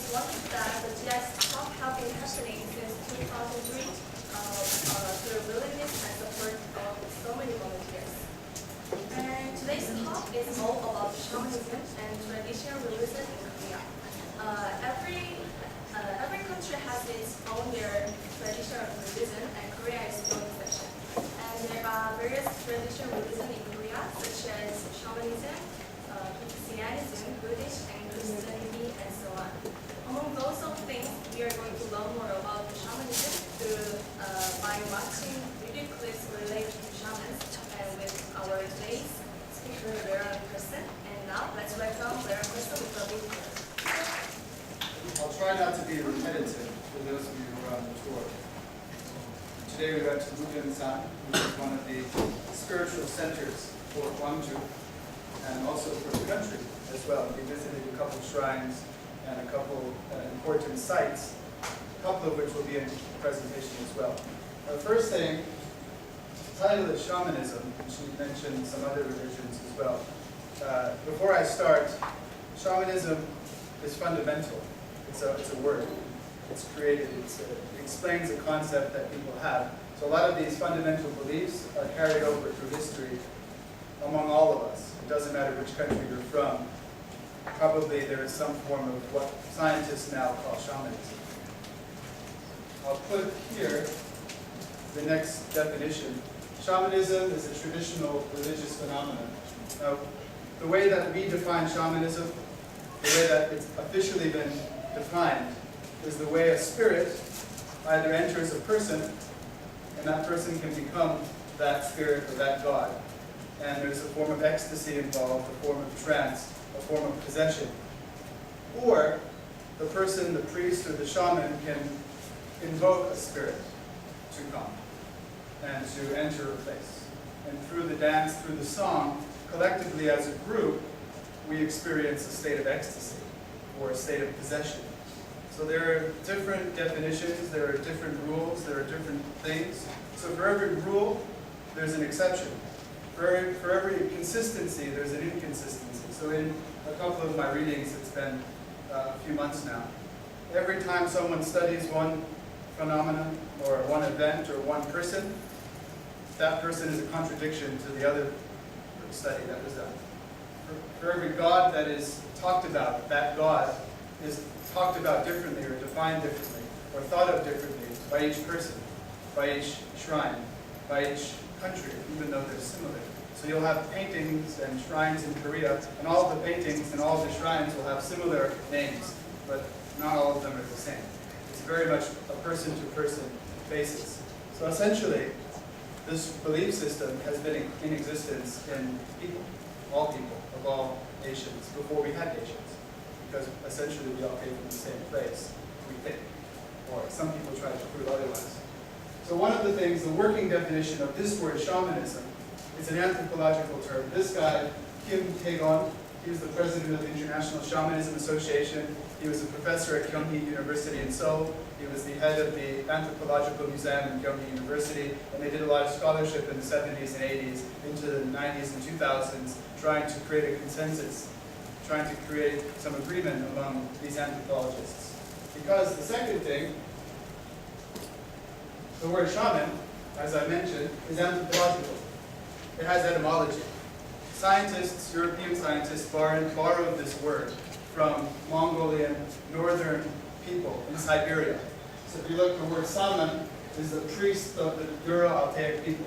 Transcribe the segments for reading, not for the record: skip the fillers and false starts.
wondered that the GIC talk have been happening since 2003 through willingness and support of so many volunteers. And today's talk is all about shamanism and traditional religion in Korea. Every country has its own traditional religion, and Korea is no exception. And there are various traditional religions in Korea, such as shamanism, Christianism, Buddhism, and Christianity, and so on. Among those things, we are going to learn more about shamanism by watching video clips related to shamans and with our today's speaker, Vera person. And now, let's welcome Vera person with the video. I'll try not to be repetitive for those of you who are on the tour. Today we went to Date&Time, which is one of the spiritual centers for Gwangju, and also for the country as well. We visited a couple shrines and a couple important sites, a couple of which will be in the presentation as well. The first thing, the title is Shamanism, and she mentioned some other religions as well. Before I start, shamanism is fundamental. It's a word. It's created. It explains a concept that people have. So a lot of these fundamental beliefs are carried over through history among all of us. It doesn't matter which country you're from. Probably there is some form of what scientists now call shamanism. I'll put here the next definition. Shamanism is a traditional religious phenomenon. Now, the way that we define shamanism, the way that it's officially been defined, is the way a spirit either enters a person, and that person can become that spirit or that god. And there's a form of ecstasy involved, a form of trance, a form of possession. Or the person, the priest or the shaman, can invoke a spirit to come and to enter a place. And through the dance, through the song, collectively as a group, we experience a state of ecstasy or a state of possession. So there are different definitions, there are different rules, there are different things. So for every rule, there's an exception. For every consistency, there's an inconsistency. So in a couple of my readings, it's been a few months now, every time someone studies one phenomenon or one event or one person, that person is a contradiction to the other study that was done. For every god that is talked about, that god is talked about differently or defined differently or thought of differently by each person, by each shrine, by each country, even though they're similar. So you'll have paintings and shrines in Korea, and all of the paintings and all of the shrines will have similar names, but not all of them are the same. It's very much a person-to-person basis. So essentially, this belief system has been in existence in people, all people of all nations, before we had nations. Because essentially we all came from the same place, we think. Or some people try to prove otherwise. So one of the things, the working definition of this word shamanism, is an anthropological term. This guy, Kim Tae-gon, he was the president of the International Shamanism Association. He was a professor at Kyunghee University in Seoul. He was the head of the Anthropological Museum in Kyunghee University. And they did a lot of scholarship in the 70s and 80s, into the 90s and 2000s, trying to create a consensus, trying to create some agreement among these anthropologists. Because the second thing, the word shaman, as I mentioned, is anthropological. It has etymology. Scientists, European scientists, borrowed this word from Mongolian northern people in Siberia. So if you look, the word Saman is the priest of the Euro-Altaic people.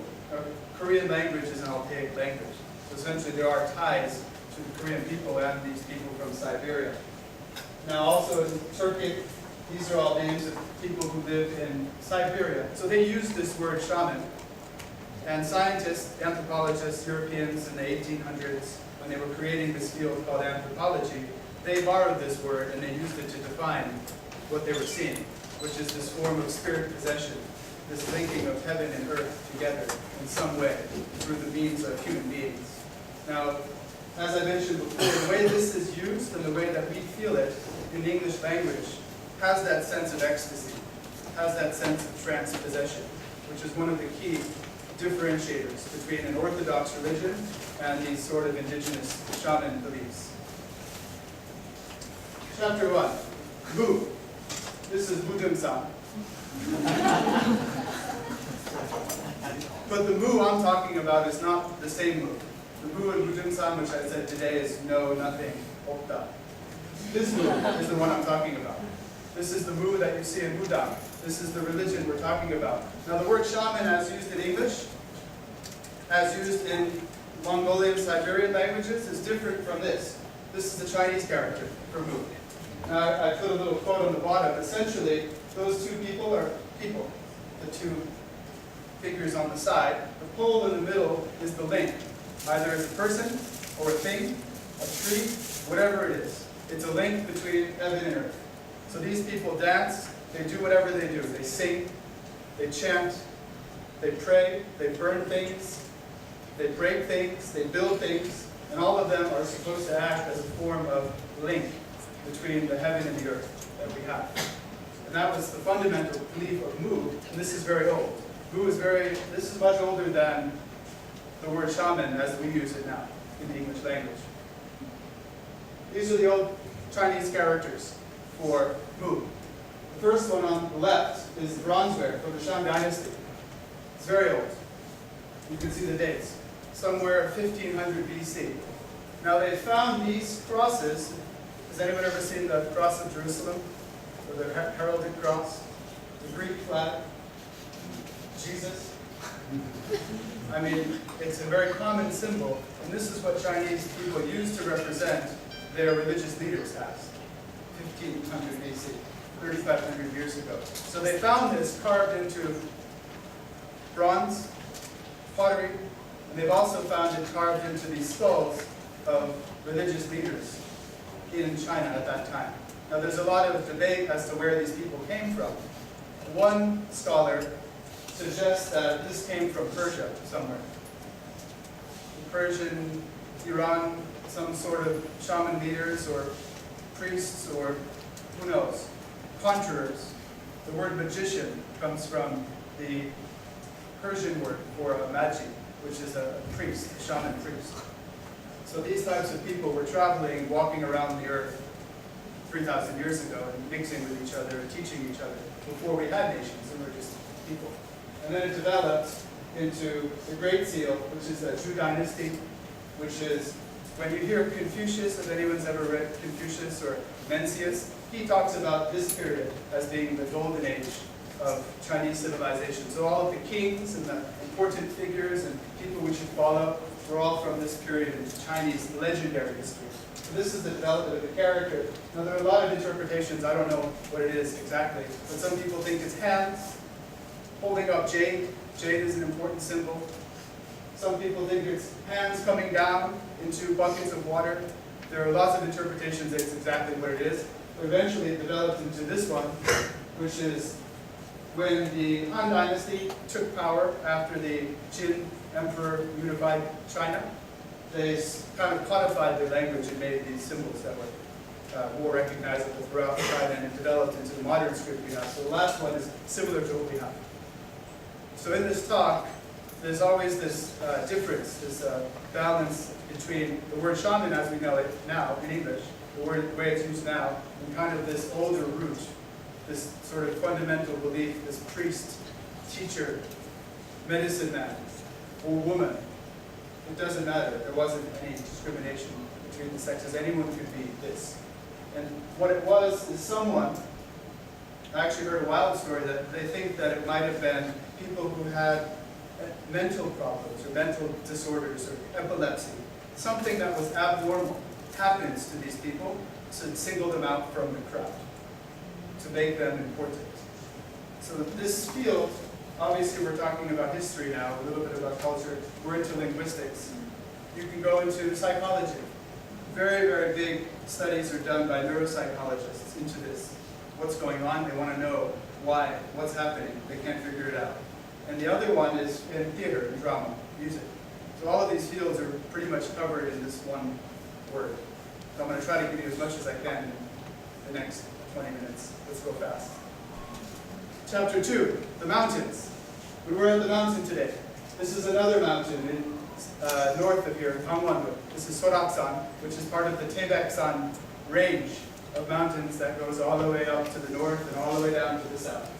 Korean language is an Altaic language. So essentially there are ties to the Korean people and these people from Siberia. Now also in Turkey, these are all names of people who live in Siberia. So they used this word shaman. And scientists, anthropologists, Europeans in the 1800s, when they were creating this field called anthropology, they borrowed this word and they used it to define what they were seeing, which is this form of spirit possession, this linking of heaven and earth together in some way through the means of human beings. Now, as I mentioned before, the way this is used and the way that we feel it in the English language has that sense of ecstasy, has that sense of trance possession, which is one of the key differentiators between an Orthodox religion and these sort of indigenous shaman beliefs. Chapter 1. Mu. This is Mudum-san. But the mu I'm talking about is not the same mu. The mu in Mudum-san, which I said today, is no, nothing, okta. This mu is the one I'm talking about. This is the mu that you see in Buddha. This is the religion we're talking about. Now the word shaman as used in English, as used in Mongolian, Siberian languages, is different from this. This is the Chinese character for mu. Now I put a little quote on the bottom. Essentially, those two people are people. The two figures on the side. The pole in the middle is the link. Either it's a person or a thing, a tree, whatever it is. It's a link between heaven and earth. So these people dance, they do whatever they do. They sing, they chant, they pray, they burn things, they break things, they build things, and all of them are supposed to act as a form of link between the heaven and the earth that we have. And that was the fundamental belief of Mu, and this is very old. Mu is this is much older than the word shaman as we use it now in the English language. These are the old Chinese characters for Mu. The first one on the left is bronzeware from the Shang Dynasty. It's very old. You can see the dates. Somewhere 1500 BC. Now they found these crosses. Has anyone ever seen the cross of Jerusalem? Or the heralded cross? The Greek flag? Jesus? I mean, it's a very common symbol, and this is what Chinese people used to represent their religious leaders as. 1500 BC, 3,500 years ago. So they found this carved into bronze, pottery, and they've also found it carved into the skulls of religious leaders in China at that time. Now there's a lot of debate as to where these people came from. One scholar suggests that this came from Persia somewhere. Persian, Iran, some sort of shaman leaders or priests or who knows, conjurers. The word magician comes from the Persian word for a magi, which is a priest, a shaman priest. So these types of people were traveling, walking around the earth 3,000 years ago and mixing with each other and teaching each other before we had nations and we were just people. And then it developed into the Great Seal, which is the Zhou Dynasty, which is, when you hear Confucius, if anyone's ever read Confucius or Mencius, he talks about this period as being the golden age of Chinese civilization. So all of the kings and the important figures and people we should follow were all from this period in Chinese legendary history. So this is the development of the character. Now there are a lot of interpretations. I don't know what it is exactly, but some people think it's hands holding up jade. Jade is an important symbol. Some people think it's hands coming down into buckets of water. There are lots of interpretations that it's exactly what it is. But eventually it developed into this one, which is when the Han Dynasty took power after the Qin Emperor unified China. They kind of codified their language and made these symbols that were more recognizable throughout China, and it developed into the modern script we have. So the last one is similar to what we have. So in this talk, there's always this difference, this balance between the word shaman as we know it now in English, the way it's used now, and kind of this older root, this sort of fundamental belief, this priest, teacher, medicine man, or woman. It doesn't matter. There wasn't any discrimination between the sexes. Anyone could be this. And what it was is someone, I actually heard a wild story that they think that it might have been people who had mental problems or mental disorders or epilepsy. Something that was abnormal happens to these people to single them out from the crowd, to make them important. So this field, obviously we're talking about history now, a little bit about culture, we're into linguistics. You can go into psychology. Very, very big studies are done by neuropsychologists into this. What's going on? They want to know why, what's happening. They can't figure it out. And the other one is in theater and drama, music. So all of these fields are pretty much covered in this one word. So I'm going to try to give you as much as I can in the next 20 minutes. Let's go fast. Chapter 2, the mountains. We were at the mountain today. This is another mountain in north of here, Gwangju. This is Soraksan, which is part of the Taebeksan range of mountains that goes all the way up to the north and all the way down to the south.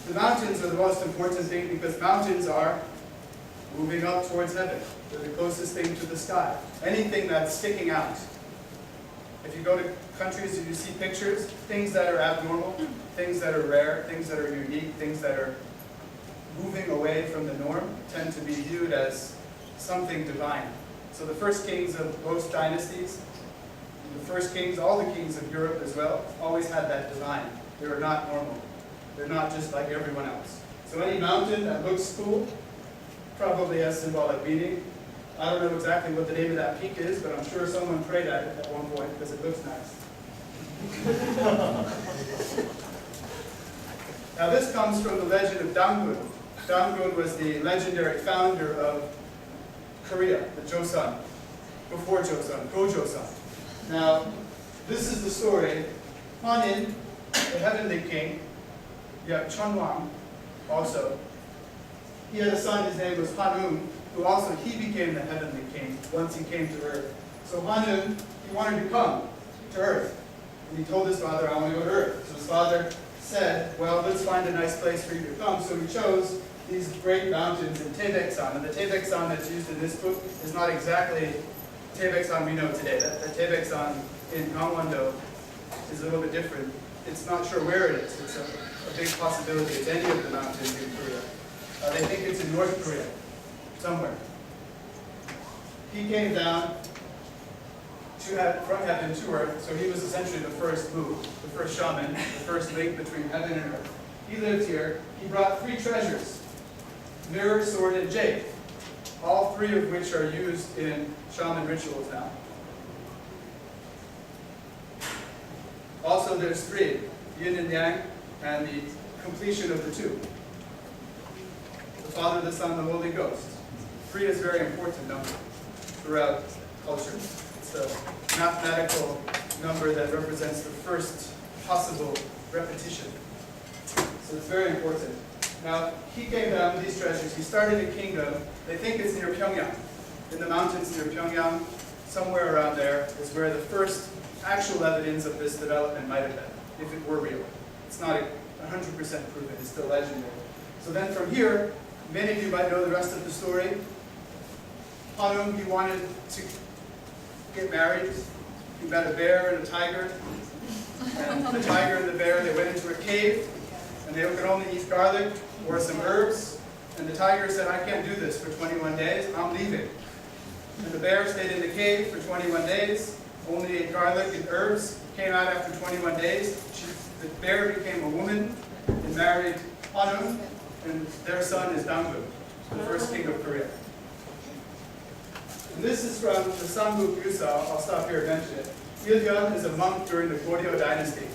The mountains are the most important thing because mountains are moving up towards heaven. They're the closest thing to the sky. Anything that's sticking out. If you go to countries and you see pictures, things that are abnormal, things that are rare, things that are unique, things that are moving away from the norm tend to be viewed as something divine. So the first kings of most dynasties, the first kings, all the kings of Europe as well, always had that divine. They were not normal. They're not just like everyone else. So any mountain that looks cool probably has symbolic meaning. I don't know exactly what the name of that peak is, but I'm sure someone prayed at it at one point because it looks nice. Now this comes from the legend of Gwangju. Gwangju was the legendary founder of Korea, the Joseon, before Joseon, Go-Joseon. Now, this is the story. Hwanin, the heavenly king, you have Chunwang also. He had a son, his name was Hwanun, who also, he became the heavenly king once he came to earth. So Hwanun, he wanted to come to earth. And he told his father, I want to go to earth. So his father said, well, let's find a nice place for you to come. So he chose these great mountains in Taebaeksan. And the Taebaeksan that's used in this book is not exactly Taebaeksan we know today. The Taebaeksan in Gwangju is a little bit different. It's not sure where it is. It's a big possibility. It's any of the mountains in Korea. They think it's in North Korea, somewhere. He came down from heaven to earth, so he was essentially the first move, the first shaman, the first link between heaven and earth. He lived here. He brought 3 treasures: mirror, sword, and jade, all 3 of which are used in shaman rituals now. Also, there's 3, yin and yang, and the completion of the 2. The Father, the Son, the Holy Ghost. 3 is a very important number throughout culture. It's a mathematical number that represents the first possible repetition. So it's very important. Now, he came down with these treasures. He started a kingdom. They think it's near Pyongyang. In the mountains near Pyongyang, somewhere around there, is where the first actual evidence of this development might have been, if it were real. It's not 100% proven. It's still legendary. So then from here, many of you might know the rest of the story. Hwanun, he wanted to get married. He met a bear and a tiger. And the tiger and the bear, they went into a cave, and they could only eat garlic or some herbs. And the tiger said, I can't do this for 21 days, I'm leaving. And the bear stayed in the cave for 21 days, only ate garlic and herbs, came out after 21 days. The bear became a woman and married Hwanun, and their son is Gwangju, the first king of Korea. And this is from the Samguk Yusa. I'll stop here and mention it. Il-yeon is a monk during the Goryeo dynasty,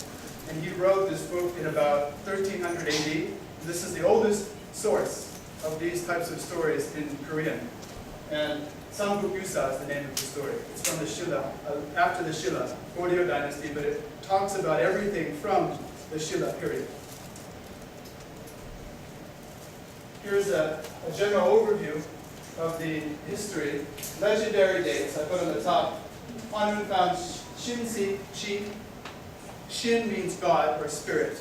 and he wrote this book in about 1300 AD. This is the oldest source of these types of stories in Korean. And Samguk Yusa is the name of the story. It's from the Shilla, after the Shilla, Goryeo dynasty, but it talks about everything from the Shilla period. Here's a general overview of the history. Legendary dates, I put on the top. Hwanun found Shinsi, Chi. Shin means God or spirit.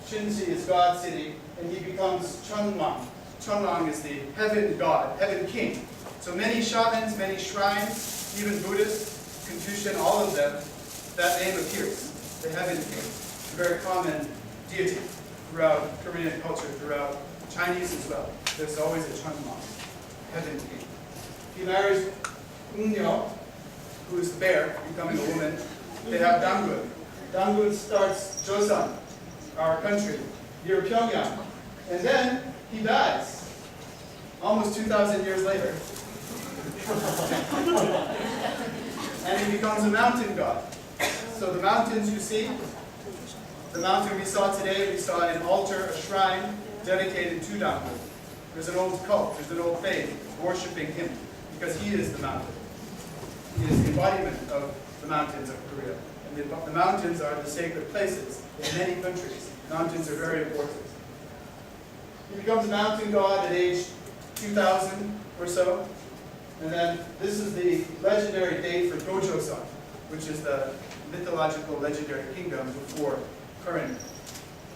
Shinsi is God city, and he becomes Chunwang. Chunwang is the heaven god, heaven king. So many shamans, many shrines, even Buddhists, Confucian, all of them, that name appears, the heaven king. A very common deity throughout Korean culture, throughout Chinese as well. There's always a Chunwang, heaven king. He marries Ungnyo, who is the bear, becoming a woman. They have Gwangju. Gwangju starts Joseon, our country, near Pyongyang. And then he dies, almost 2,000 years later. And he becomes a mountain god. So the mountains you see, the mountain we saw today, we saw an altar, a shrine, dedicated to Gwangju. There's an old cult, there's an old faith, worshiping him, because he is the mountain. He is the embodiment of the mountains of Korea. And the mountains are the sacred places in many countries. Mountains are very important. He becomes a mountain god at age 2,000 or so. And then this is the legendary date for Go-Joseon. which is the mythological legendary kingdom before current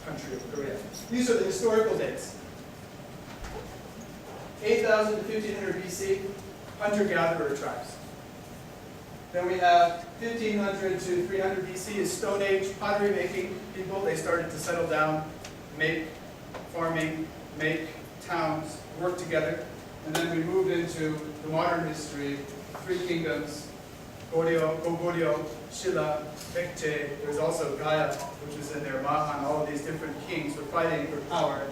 country of Korea. These are the historical dates. 8,000 to 1500 BC, hunter-gatherer tribes. Then we have 1500 to 300 BC is Stone Age pottery-making people. They started to settle down, make farming, make towns, work together. And then we moved into the modern history, three kingdoms, Goryeo, Goguryeo, Shilla, Baekje. There's also Gaya, which is in there, Mahan. All of these different kings were fighting for power.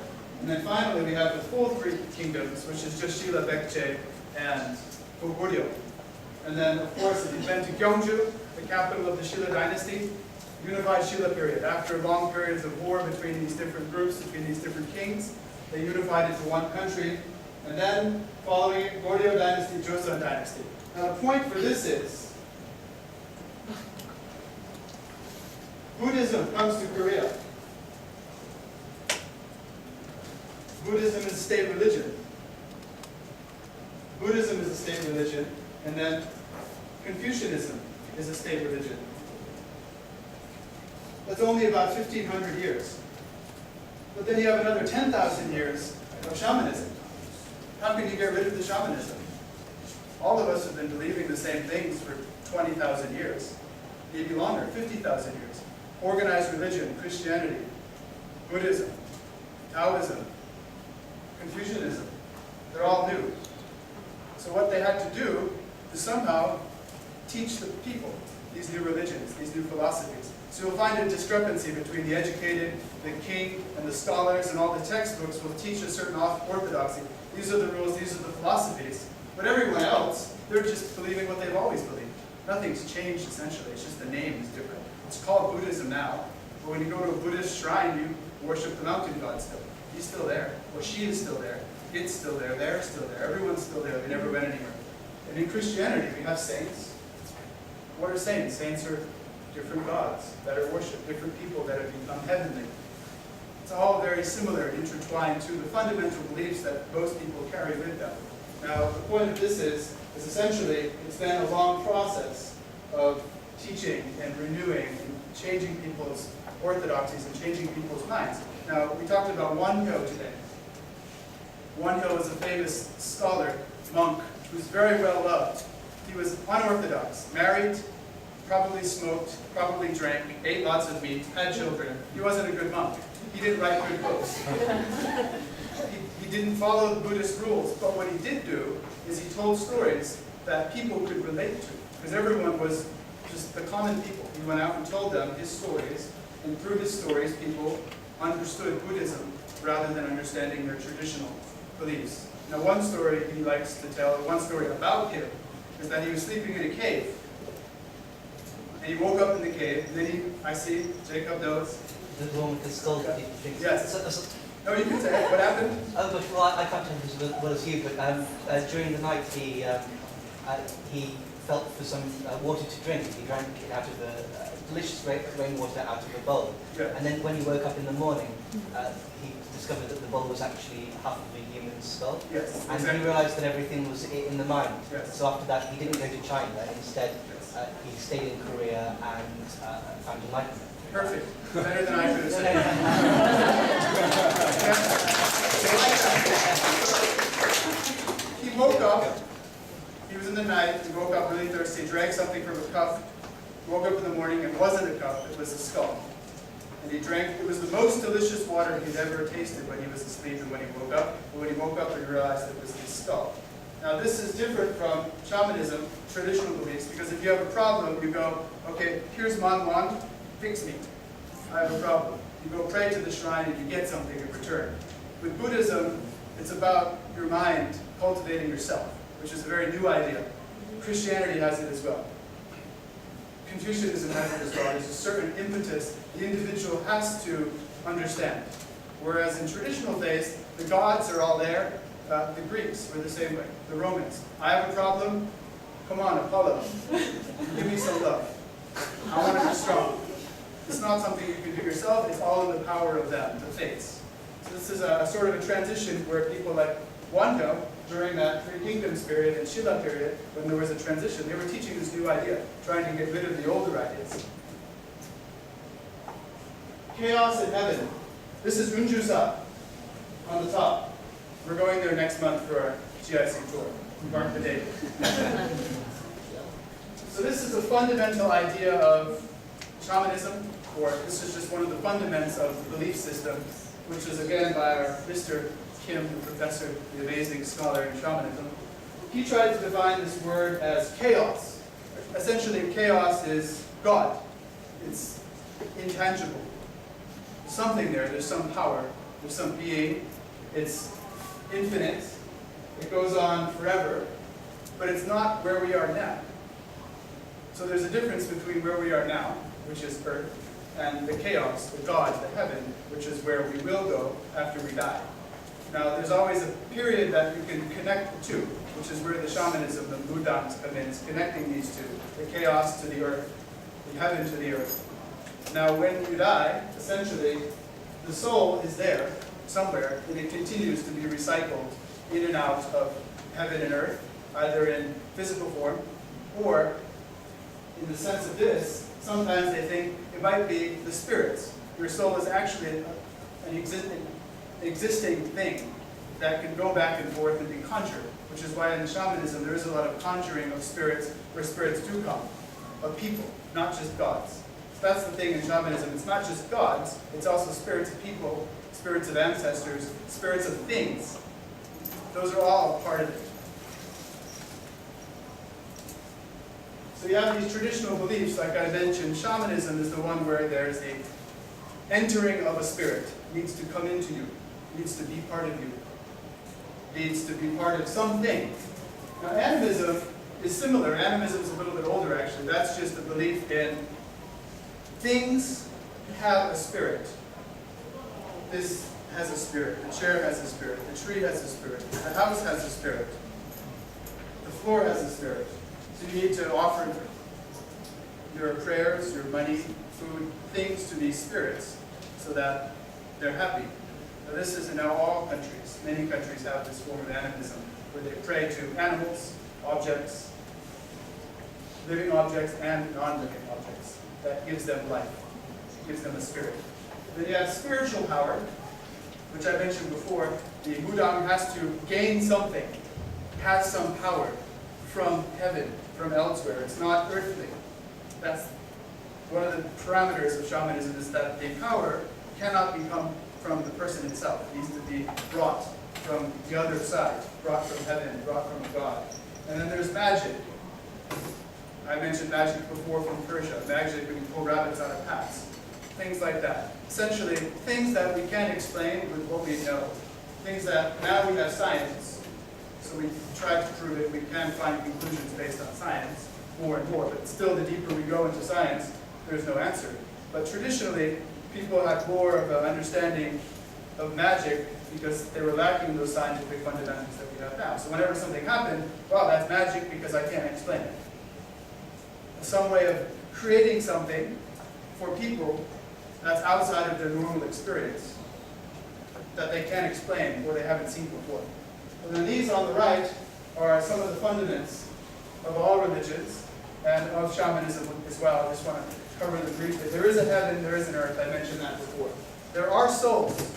And then finally we have the full three kingdoms, which is just Shilla, Baekje, and Goguryeo. And then, of course, if you've been to Gwangju, the capital of the Shilla dynasty, unified Shilla period. After long periods of war between these different groups, between these different kings, they unified into one country. And then, following it, Goryeo dynasty, Joseon dynasty. Now, the point for this is, Buddhism comes to Korea. Buddhism is a state religion. Buddhism is a state religion, and then Confucianism is a state religion. That's only about 1,500 years. But then you have another 10,000 years of shamanism. How can you get rid of the shamanism? All of us have been believing the same things for 20,000 years, maybe longer, 50,000 years. Organized religion, Christianity, Buddhism, Taoism, Confucianism, they're all new. So what they had to do is somehow teach the people these new religions, these new philosophies. So you'll find a discrepancy between the educated, the king, and the scholars, and all the textbooks will teach a certain orthodoxy. These are the rules, these are the philosophies. But everyone else, they're just believing what they've always believed. Nothing's changed, essentially. It's just the name is different. It's called Buddhism now, but when you go to a Buddhist shrine, you worship the mountain god still. He's still there, or she is still there, it's still there, they're still there, everyone's still there, they never went anywhere. And in Christianity, we have saints. What are saints? Saints are different gods that are worshipped, different people that have become heavenly. It's all very similar and intertwined to the fundamental beliefs that most people carry with them. Now, the point of this is essentially, it's been a long process of teaching and renewing and changing people's orthodoxies and changing people's minds. Now, we talked about Gwangju today. Gwangju is a famous scholar, monk, who's very well loved. He was unorthodox, married, probably smoked, probably drank, ate lots of meat, had children. He wasn't a good monk. He didn't write good books. He didn't follow the Buddhist rules, but what he did do is he told stories that people could relate to, because everyone was just the common people. He went out and told them his stories, and through his stories, people understood Buddhism rather than understanding their traditional beliefs. Now, one story he likes to tell, one story about him, is that he was sleeping in a cave. And he woke up in the cave, and then I see, Jacob knows. The one with the skull. Yes. No, you can say it. What happened? Well, I can't tell you as well as you, but during the night he felt for some water to drink. He drank it out of the delicious rainwater out of a bowl. Yeah. And then when he woke up in the morning, he discovered that the bowl was actually half of a human skull. Yes. And Exactly. he realized that everything was in the mind. Yes. So after that, he didn't go to China. Instead, Yes. he stayed in Korea and found enlightenment. Perfect. Better than I could have said. He woke up. He was in the night. He woke up really thirsty. Drank something from a cup. Woke up in the morning. It wasn't a cup. It was a skull. And he drank. It was the most delicious water he'd ever tasted when he was asleep and when he woke up. But when he woke up, he realized it was his skull. Now, this is different from shamanism, traditional beliefs, because if you have a problem, you go, okay, here's Mon, fix me. I have a problem. You go pray to the shrine and you get something in return. With Buddhism, it's about your mind cultivating yourself, which is a very new idea. Christianity has it as well. Confucianism has it as well. There's a certain impetus the individual has to understand. Whereas in traditional faiths, the gods are all there. The Greeks were the same way. The Romans. I have a problem. Come on, Apollo. Give me some love. I want to be strong. It's not something you can do yourself. It's all in the power of them, the faiths. So this is a sort of a transition where people like Gwangju during that Three Kingdoms period and Shilla period, when there was a transition, they were teaching this new idea, trying to get rid of the older ideas. Chaos in heaven. This is Unjusa on the top. We're going there next month for our GIC tour. Mark the date. So this is a fundamental idea of shamanism, or this is just one of the fundamentals of the belief system, which is again by our Mr. Kim, the professor, the amazing scholar in shamanism. He tried to define this word as chaos. Essentially, chaos is God. It's intangible. There's something there, there's some power, there's some being, it's infinite, it goes on forever, but it's not where we are now. So there's a difference between where we are now, which is earth, and the chaos, the God, the heaven, which is where we will go after we die. Now, there's always a period that you can connect the two, which is where the shamanism, the Buddhas come in, is connecting these two, the chaos to the earth, the heaven to the earth. Now, when you die, essentially, the soul is there somewhere, and it continues to be recycled in and out of heaven and earth, either in physical form, or in the sense of this, sometimes they think it might be the spirits. Your soul is actually an existing thing that can go back and forth and be conjured, which is why in shamanism there is a lot of conjuring of spirits, where spirits do come, of people, not just gods. So that's the thing in shamanism. It's not just gods, it's also spirits of people, spirits of ancestors, spirits of things. Those are all part of it. So you have these traditional beliefs, like I mentioned. Shamanism is the one where there's a entering of a spirit, needs to come into you, needs to be part of you, needs to be part of something. Now animism is similar. Animism is a little bit older actually. That's just a belief in things have a spirit. This has a spirit, the chair has a spirit, the tree has a spirit, the house has a spirit, the floor has a spirit. So you need to offer your prayers, your money, food, things to these spirits so that they're happy. Now this is in all countries. Many countries have this form of animism where they pray to animals, objects, living objects and non-living objects. That gives them life, gives them a spirit. Then you have spiritual power, which I mentioned before. The Buddha has to gain something, has some power from heaven, from elsewhere. It's not earthly. That's one of the parameters of shamanism, is that the power cannot become from the person itself. It needs to be brought from the other side, brought from heaven, brought from God. And then there's magic. I mentioned magic before from Persia. Magic when you pull rabbits out of hats. Things like that. Essentially, things that we can't explain with what we know. Things that now we have science, so we try to prove it. We can find conclusions based on science more and more, but still the deeper we go into science, there's no answer. But traditionally, people had more of an understanding of magic because they were lacking those scientific fundamentals that we have now. So whenever something happened, wow, that's magic because I can't explain it. Some way of creating something for people that's outside of their normal experience, that they can't explain or they haven't seen before. And then these on the right are some of the fundamentals of all religions and of shamanism as well. I just want to cover them briefly. There is a heaven, there is an earth. I mentioned that before. There are souls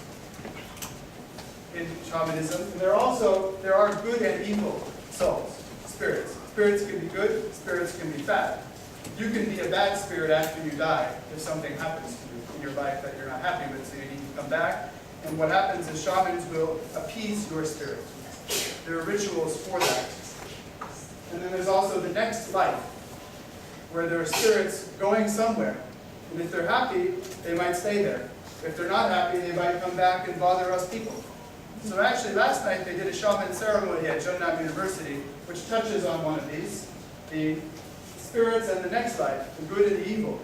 in shamanism, and there are good and evil souls, spirits. Spirits can be good, spirits can be bad. You can be a bad spirit after you die if something happens to you in your life that you're not happy with, so you need to come back. And what happens is shamans will appease your spirit. There are rituals for that. And then there's also the next life, where there are spirits going somewhere. And if they're happy, they might stay there. If they're not happy, they might come back and bother us people. So actually last night they did a shaman ceremony at Jeonnam University, which touches on one of these, the spirits and the next life, the good and the evil.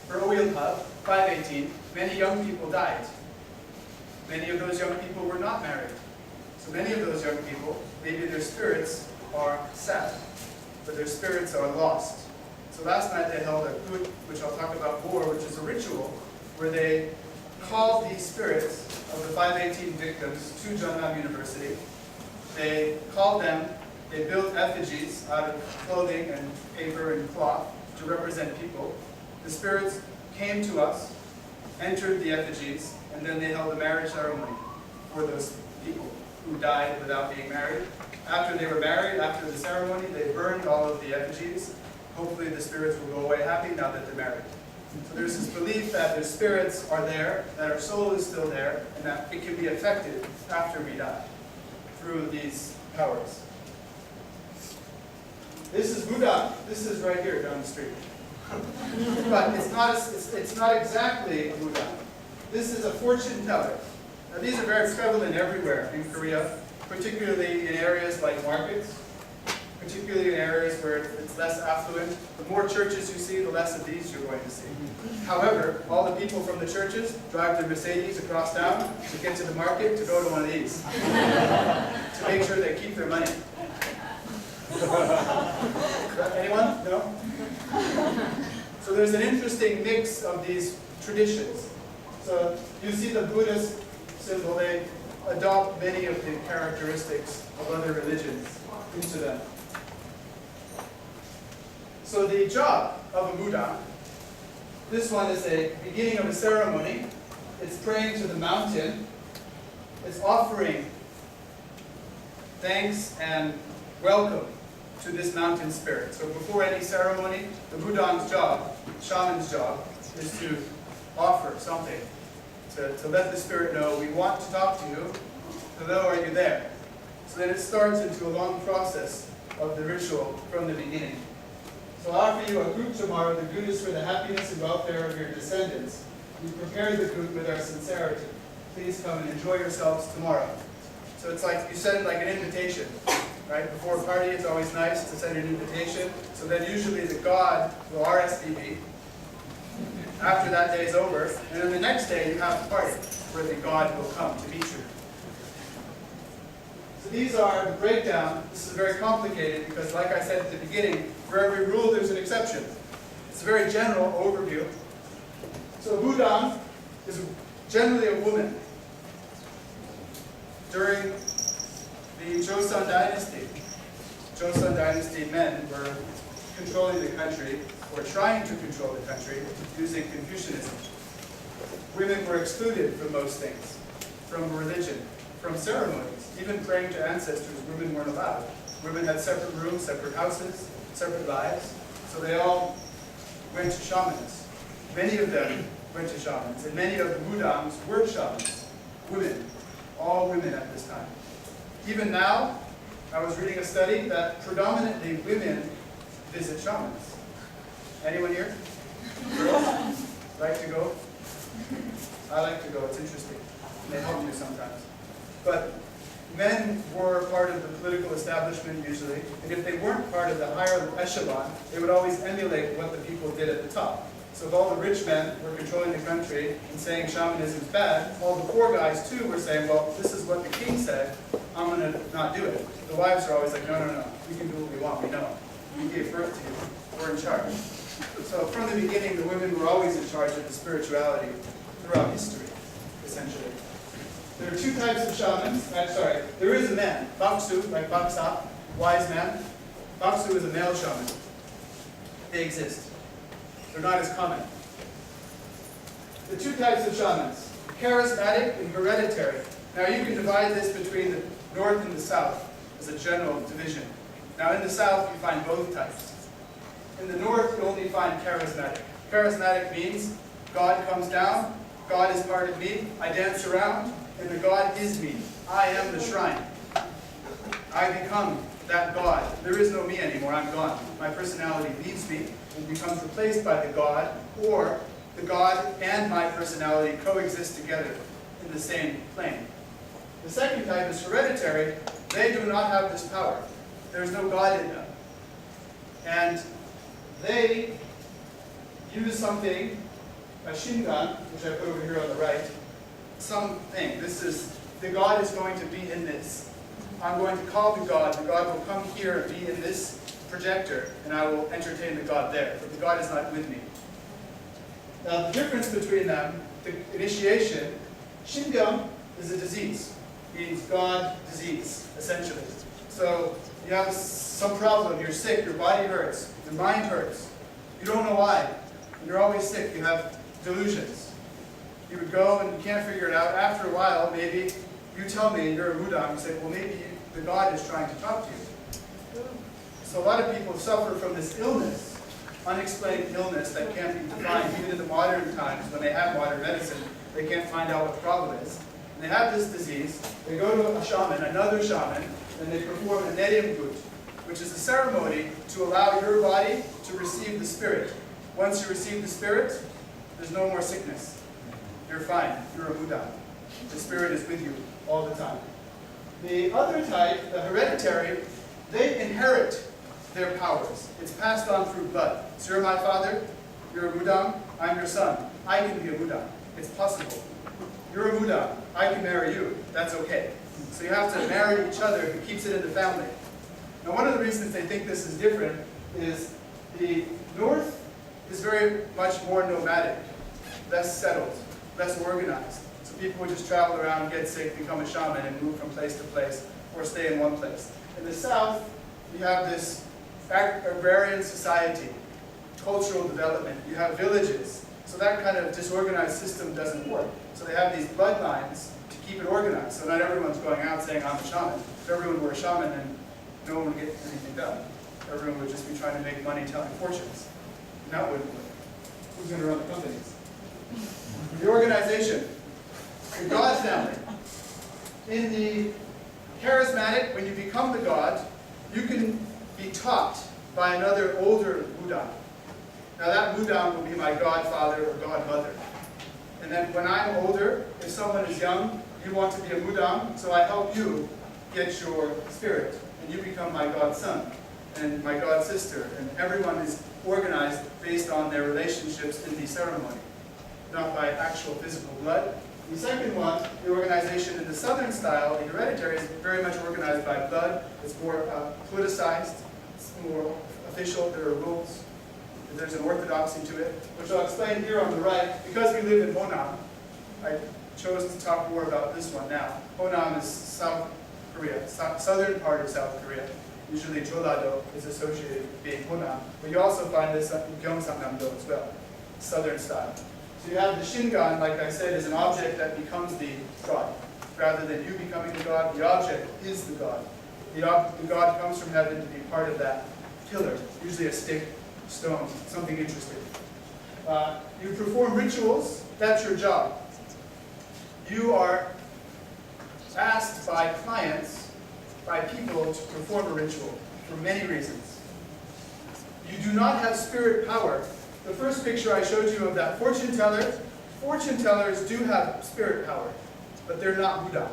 For Oilhub, 518, many young people died. Many of those young people were not married. So many of those young people, maybe their spirits are sad, but their spirits are lost. So last night they held a good, which I'll talk about more, which is a ritual where they called these spirits of the 518 victims to Jeonnam University. they built effigies out of clothing and paper and cloth to represent people. The spirits came to us, entered the effigies, and then they held a marriage ceremony for those people who died without being married. After they were married, after the ceremony, they burned all of the effigies. Hopefully the spirits will go away happy now that they're married. So there's this belief that the spirits are there, that our soul is still there, and that it can be affected after we die through these powers. This is Buddha. This is right here down the street. But it's not exactly a Buddha. This is a fortune teller. Now these are very prevalent everywhere in Korea, particularly in areas like markets, particularly in areas where it's less affluent. The more churches you see, the less of these you're going to see. However, all the people from the churches drive their Mercedes across town to get to the market to go to one of these to make sure they keep their money. Anyone? No? So there's an interesting mix of these traditions. So you see the Buddhist symbol, they adopt many of the characteristics of other religions into them. So the job of a Buddha, this one is a beginning of a ceremony. It's praying to the mountain. It's offering thanks and welcome to this mountain spirit. So before any ceremony, the Buddha's job, shaman's job, is to offer something, to let the spirit know, we want to talk to you. Hello, are you there? So then it starts into a long process of the ritual from the beginning. So I'll offer you a goot tomorrow. The goot is for the happiness and welfare of your descendants. We prepared the goot with our sincerity. Please come and enjoy yourselves tomorrow. So it's like you send like an invitation. Right? Before a party, it's always nice to send an invitation. So then usually the god will RSVP after that day is over. And then the next day you have a party where the god will come to meet you. So these are the breakdown. This is very complicated because, like I said at the beginning, for every rule there's an exception. It's a very general overview. So a Buddha is generally a woman. During the Joseon Dynasty men were controlling the country, or trying to control the country, using Confucianism. Women were excluded from most things, from religion, from ceremonies. Even praying to ancestors, women weren't allowed. Women had separate rooms, separate houses, separate lives, so they all went to shamans. Many of them went to shamans, and many of the Buddhas were shamans. Women, all women at this time. Even now, I was reading a study that predominantly women visit shamans. Anyone here? Girls? Like to go? I like to go, it's interesting. They help you sometimes. But men were part of the political establishment usually, and if they weren't part of the higher echelon, they would always emulate what the people did at the top. So if all the rich men were controlling the country and saying shamanism is bad, all the poor guys too were saying, well, this is what the king said, I'm going to not do it. The wives are always like, no, no, no, we can do what we want, we know. We gave birth to you, we're in charge. So from the beginning, the women were always in charge of the spirituality throughout history, essentially. There are two types of shamans. There is a man, Baksu, like Baksa, wise man. Baksu is a male shaman. They exist. They're not as common. The two types of shamans, charismatic and hereditary. Now you can divide this between the north and the south as a general division. Now in the south you find both types. In the north you only find charismatic. Charismatic means God comes down, God is part of me, I dance around, and the God is me. I am the shrine. I become that God. There is no me anymore, I'm gone. My personality leaves me and becomes replaced by the God, or the God and my personality coexist together in the same plane. The second type is hereditary. They do not have this power. There's no God in them. And they use something, a shingan, which I put over here on the right, something. This is, the God is going to be in this. I'm going to call the God will come here and be in this projector, and I will entertain the God there, but the God is not with me. Now the difference between them, the initiation, shingan is a disease. means God, disease, essentially. So you have some problem, you're sick, your body hurts, your mind hurts. You don't know why. And you're always sick, you have delusions. You would go and you can't figure it out. After a while, maybe you tell me, you're a Buddha, you say, well, maybe the God is trying to talk to you. So a lot of people suffer from this illness, unexplained illness that can't be defined. Even in the modern times, when they have modern medicine, they can't find out what the problem is. And they have this disease, they go to a shaman, another shaman, and they perform a Nerimgut, which is a ceremony to allow your body to receive the spirit. Once you receive the spirit, there's no more sickness. You're fine. You're a Buddha. The spirit is with you all the time. The other type, the hereditary, they inherit their powers. It's passed on through blood. So you're my father, you're a Buddha, I'm your son. I can be a Buddha. It's possible. You're a Buddha, I can marry you. That's okay. So you have to marry each other. It keeps it in the family. Now one of the reasons they think this is different is the North is very much more nomadic, less settled, less organized. So people would just travel around, get sick, become a shaman, and move from place to place, or stay in one place. In the South, you have this agrarian society, cultural development. You have villages. So that kind of disorganized system doesn't work. So they have these bloodlines to keep it organized. So not everyone's going out saying, I'm a shaman. If everyone were a shaman, then no one would get anything done. Everyone would just be trying to make money telling fortunes. And that wouldn't work. Who's going to run the companies? The organization. The God family. In the charismatic, when you become the God, you can be taught by another older Buddha. Now that Buddha will be my godfather or godmother. And then when I'm older, if someone is young, you want to be a Buddha, so I help you get your spirit. And you become my godson and my godsister. And everyone is organized based on their relationships in the ceremony, not by actual physical blood. The second one, the organization in the Southern style, the hereditary, is very much organized by blood. It's more politicized, it's more official, there are rules. There's an orthodoxy to it, which I'll explain here on the right. Because we live in Honam, I chose to talk more about this one now. Honam is South Korea, southern part of South Korea. Usually Jeollado is associated with being Honam, but you also find this in Gyeongsangnam-do as well, southern style. So you have the Shingan, like I said, is an object that becomes the god. Rather than you becoming the god, the object is the god. The god comes from heaven to be part of that pillar, usually a stick, stone, something interesting. You perform rituals, that's your job. You are asked by clients, by people, to perform a ritual for many reasons. You do not have spirit power. The first picture I showed you of that fortune tellers do have spirit power, but they're not Buddha.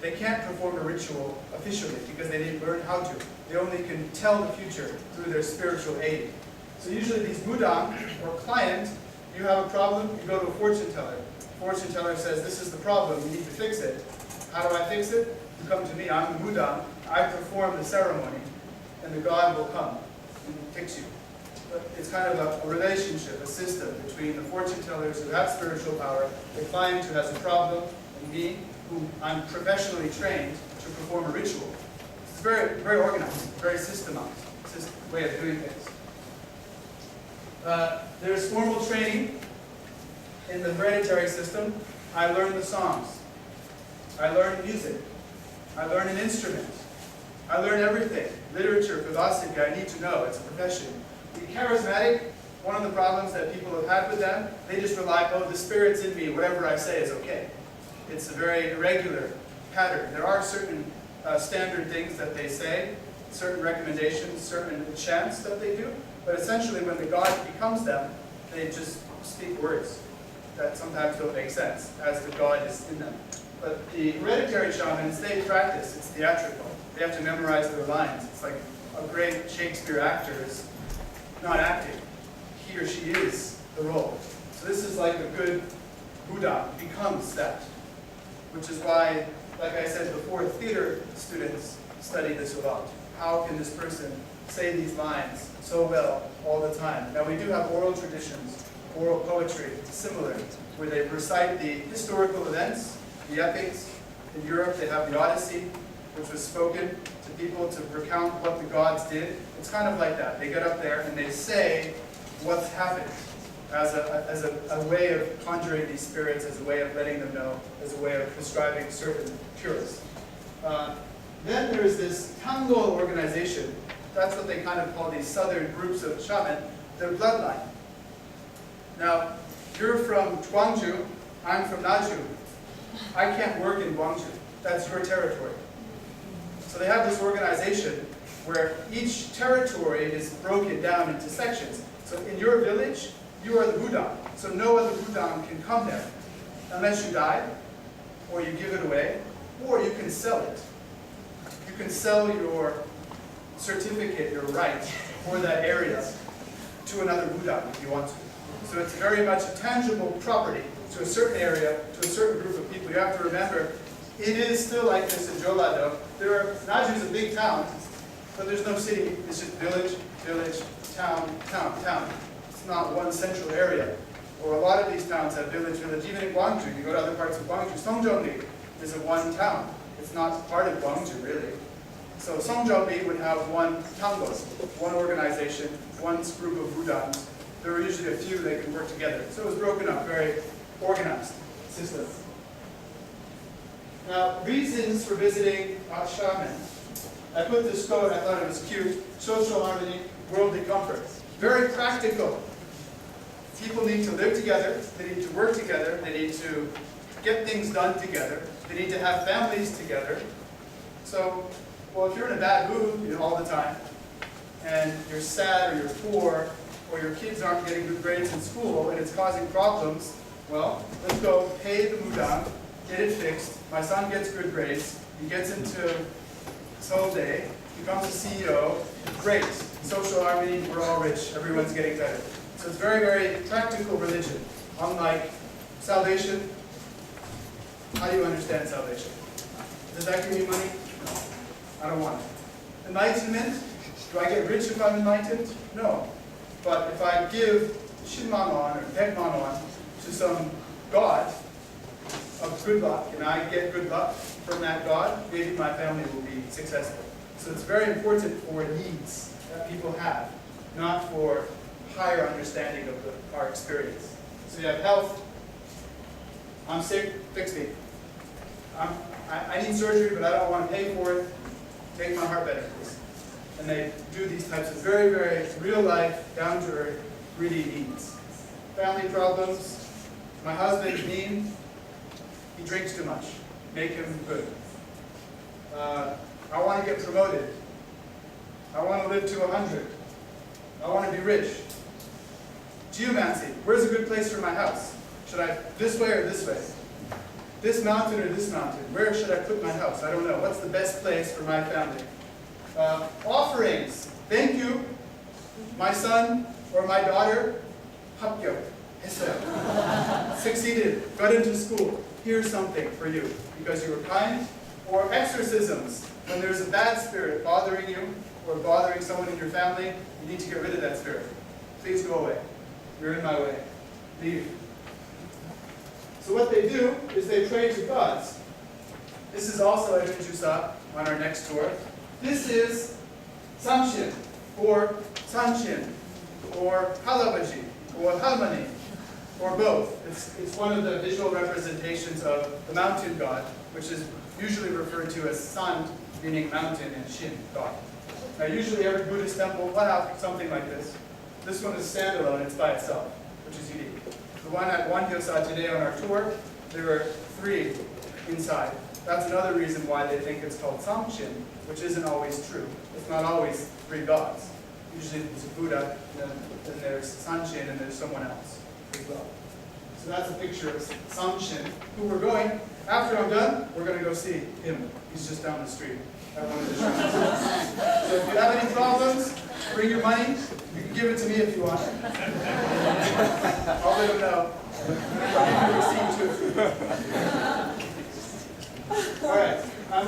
They can't perform a ritual officially because they didn't learn how to. They only can tell the future through their spiritual aid. So usually these Buddha or client, you have a problem, you go to a fortune teller. Fortune teller says, this is the problem, you need to fix it. How do I fix it? You come to me, I'm the Buddha, I perform the ceremony, and the God will come and fix you. But it's kind of a relationship, a system between the fortune tellers who have spiritual power, the client who has a problem, and me, who I'm professionally trained to perform a ritual. It's very, very organized, very systemized way of doing things. There's formal training in the hereditary system. I learn the songs. I learn music. I learn an instrument. I learn everything. Literature, philosophy, I need to know. It's a profession. The charismatic, one of the problems that people have had with them, they just rely, oh, the spirit's in me, whatever I say is okay. It's a very irregular pattern. There are certain standard things that they say, certain recommendations, certain chants that they do, but essentially when the God becomes them, they just speak words that sometimes don't make sense, as the God is in them. But the hereditary shamans, they practice, it's theatrical. They have to memorize their lines. It's like a great Shakespeare actor is not acting. He or she is the role. So this is like a good Buddha becomes that. Which is why, like I said before, theater students study this a lot. How can this person say these lines so well all the time? Now we do have oral traditions, oral poetry, similar, where they recite the historical events, the epics, In Europe, they have the Odyssey, which was spoken to people to recount what the gods did. It's kind of like that. They get up there and they say what's happened as a way of conjuring these spirits, as a way of letting them know, as a way of prescribing certain cures. Then there's this Tango organization. That's what they kind of call these southern groups of shaman, their bloodline. Now, you're from Gwangju, I'm from Naju. I can't work in Gwangju. That's your territory. So they have this organization where each territory is broken down into sections. So in your village, you are the Budan. So no other Budan can come there unless you die, or you give it away, or you can sell it. You can sell your certificate, your right for that area to another Budan if you want to. So it's very much a tangible property to a certain area, to a certain group of people. You have to remember, it is still like this in Jola though. Naju is a big town, but there's no city. It's just village, village, town, town, town. It's not one central area. Or a lot of these towns have village, village. Even in Gwangju, you go to other parts of Gwangju, Songjeongli is a one town. It's not part of Gwangju really. So Songjeongli would have one tango, one organization, one group of Budans. There were usually a few that could work together. So it was broken up, very organized system. Now, reasons for visiting a shaman. I put this quote, I thought it was cute. Social harmony, worldly comfort. Very practical. People need to live together, they need to work together, they need to get things done together, they need to have families together. So, well, if you're in a bad mood all the time, and you're sad or you're poor, or your kids aren't getting good grades in school and it's causing problems, well, let's go pay the Mudan, get it fixed. My son gets good grades, he gets into Seoul-dae, becomes a CEO, great. Social harmony, we're all rich, everyone's getting better. So it's very, very practical religion. Unlike salvation, how do you understand salvation? Does that give me money? No, I don't want it. Enlightenment, do I get rich if I'm enlightened? No. But if I give 10만 won or 100만 won to some god of good luck, and I get good luck from that god, maybe my family will be successful. So it's very important for needs that people have, not for higher understanding of our experience. So you have health. I'm sick, fix me. I need surgery, but I don't want to pay for it. Make my heart better, please. And they do these types of very, very real-life, down-to-earth, greedy needs. Family problems. My husband's mean. He drinks too much. Make him good. I want to get promoted. I want to live to 100. I want to be rich. Geomancy. Where's a good place for my house? Should I this way or this way? This mountain or this mountain? Where should I put my house? I don't know. What's the best place for my family? Offerings. Thank you. My son or my daughter, 합격. 했어요. Succeeded. Got into school. Here's something for you because you were kind. Or exorcisms. When there's a bad spirit bothering you or bothering someone in your family, you need to get rid of that spirit. Please go away. You're in my way. Leave. So what they do is they pray to gods. This is also at Unjusa on our next tour. This is Samshin, or Sanshin, or Halabaji, or Halmani, or both. It's one of the visual representations of the mountain god, which is usually referred to as San, meaning mountain, and Shin, god. Now usually every Buddhist temple will have something like this. This one is standalone, it's by itself, which is unique. The one at Gwangju today on our tour, there were 3 inside. That's another reason why they think it's called Samshin, which isn't always true. It's not always 3 gods. Usually there's a Buddha, then there's Sanshin, and there's someone else as well. So that's a picture of Samshin, who we're going. After I'm done, we're going to go see him. He's just down the street at one of the shrines. So if you have any problems, bring your money. You can give it to me if you want. I'll let him know. All right. I'm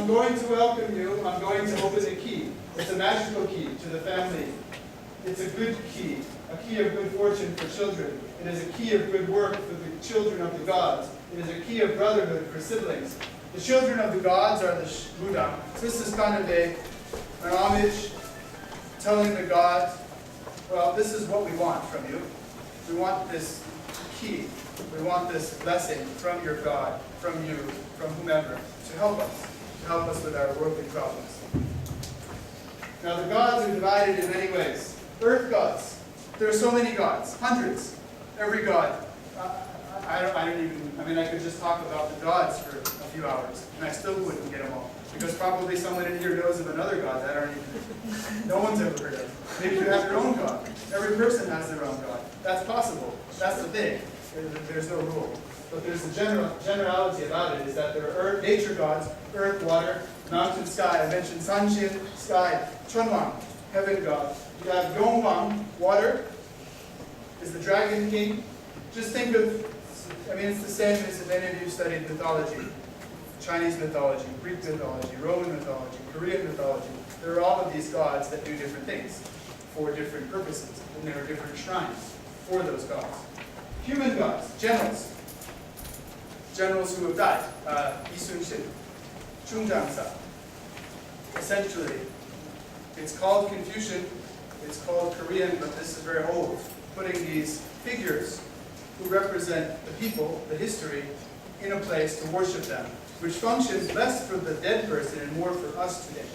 going to welcome you. I'm going to open the key. It's a magical key to the family. It's a good key, a key of good fortune for children. It is a key of good work for the children of the gods. It is a key of brotherhood for siblings. The children of the gods are the Buddha. So this is kind of an homage telling the gods, well, this is what we want from you. We want this key. We want this blessing from your God, from you, from whomever, to help us with our worldly problems. Now the gods are divided in many ways. Earth gods. There are so many gods, hundreds. Every god. I could just talk about the gods for a few hours, and I still wouldn't get them all. Because probably someone in here knows of another god that no one's ever heard of. Maybe you have your own god. Every person has their own god. That's possible. That's the thing. There's no rule. But there's a generality about it, is that there are nature gods, earth, water, mountain, sky. I mentioned Dongshin, sky, Chunwang, heaven god. You have Yongwang, water, is the dragon king. Just think of, it's the same as if any of you studied mythology. Chinese mythology, Greek mythology, Roman mythology, Korean mythology. There are all of these gods that do different things for different purposes, and there are different shrines for those gods. Human gods, generals. Generals who have died. Isun-shin, Chungjang-sa. Essentially, it's called Confucian, it's called Korean, but this is very old. Putting these figures who represent the people, the history, in a place to worship them, which functions less for the dead person and more for us today,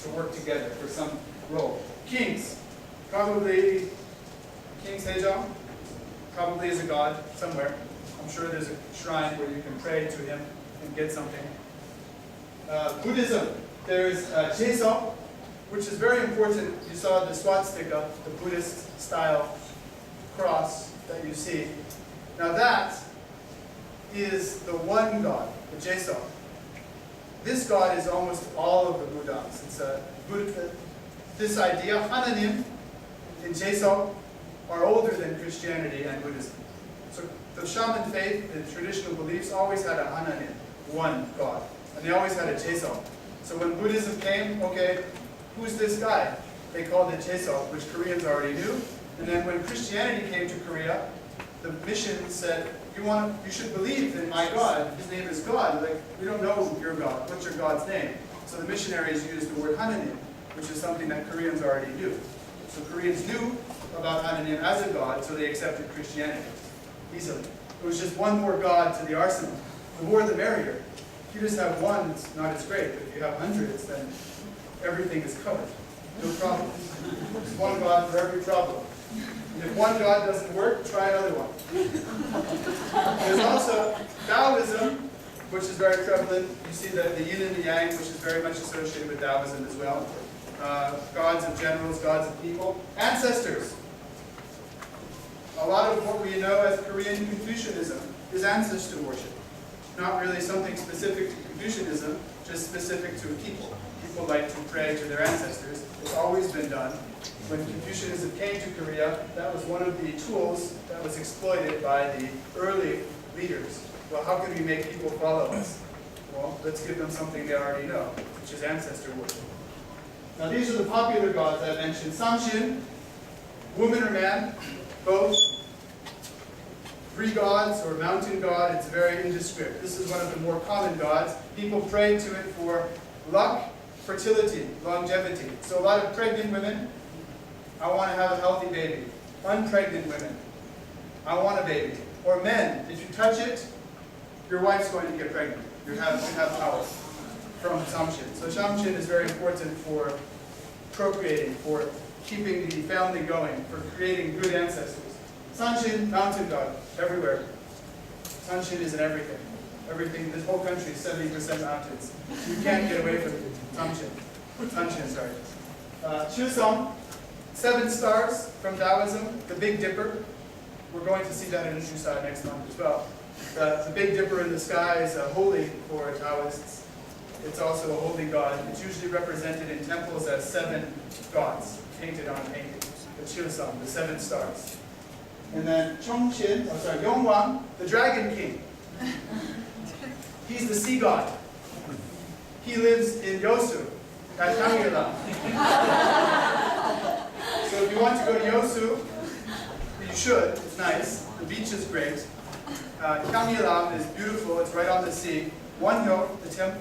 to work together for some role. Kings, probably King Sejong, probably is a god somewhere. I'm sure there's a shrine where you can pray to him and get something. Buddhism, there's Jeso, which is very important. You saw the swastika, the Buddhist style cross that you see. Now that is the one god, the Jeso. This god is almost all of the Buddhas. It's a Buddha. This idea, Hananim in Jeso, are older than Christianity and Buddhism. So the shaman faith, the traditional beliefs, always had a Hananim, one god, and they always had a Jeso. So when Buddhism came, okay, who's this guy? They called it Jeso, which Koreans already knew. And then when Christianity came to Korea, the mission said, you should believe in my God. His name is God. Like, we don't know your God. What's your God's name? So the missionaries used the word Hananim, which is something that Koreans already knew. So Koreans knew about Hananim as a God, so they accepted Christianity easily. It was just one more God to the arsenal. The more the merrier. If you just have one, it's not as great. But if you have hundreds, then everything is covered. No problem. There's one God for every problem. And if one God doesn't work, try another one. There's also Taoism, which is very prevalent. You see the yin and the yang, which is very much associated with Taoism as well. Gods of generals, gods of people. Ancestors. A lot of what we know as Korean Confucianism is ancestor worship. Not really something specific to Confucianism, just specific to a people. People like to pray to their ancestors. It's always been done. When Confucianism came to Korea, that was one of the tools that was exploited by the early leaders. Well, how can we make people follow us? Well, let's give them something they already know, which is ancestor worship. Now these are the popular gods I mentioned. Samshin, woman or man, both. Three gods or mountain god, it's very indescript. This is one of the more common gods. People pray to it for luck, fertility, longevity. So a lot of pregnant women, I want to have a healthy baby. Unpregnant women, I want a baby. Or men, if you touch it, your wife's going to get pregnant. You have power from Samshin. So Samshin is very important for procreating, for keeping the family going, for creating good ancestors. Sanshin, mountain god, everywhere. Sanshin is in everything. Everything, this whole country is 70% mountains. You can't get away from Sanshin. Sanshin, sorry. Chusong, 7 stars from Taoism, the Big Dipper. We're going to see that in Chusa next month as well. The Big Dipper in the sky is holy for Taoists. It's also a holy god. It's usually represented in temples as 7 gods, painted on a painting. The Chusong, the 7 stars. And then Yongwang, the dragon king. He's the sea god. He lives in Yosu, at Gangyeolam. So if you want to go to Yosu, you should. It's nice. The beach is great. Gangyeolam is beautiful. It's right on the sea. Gwangju,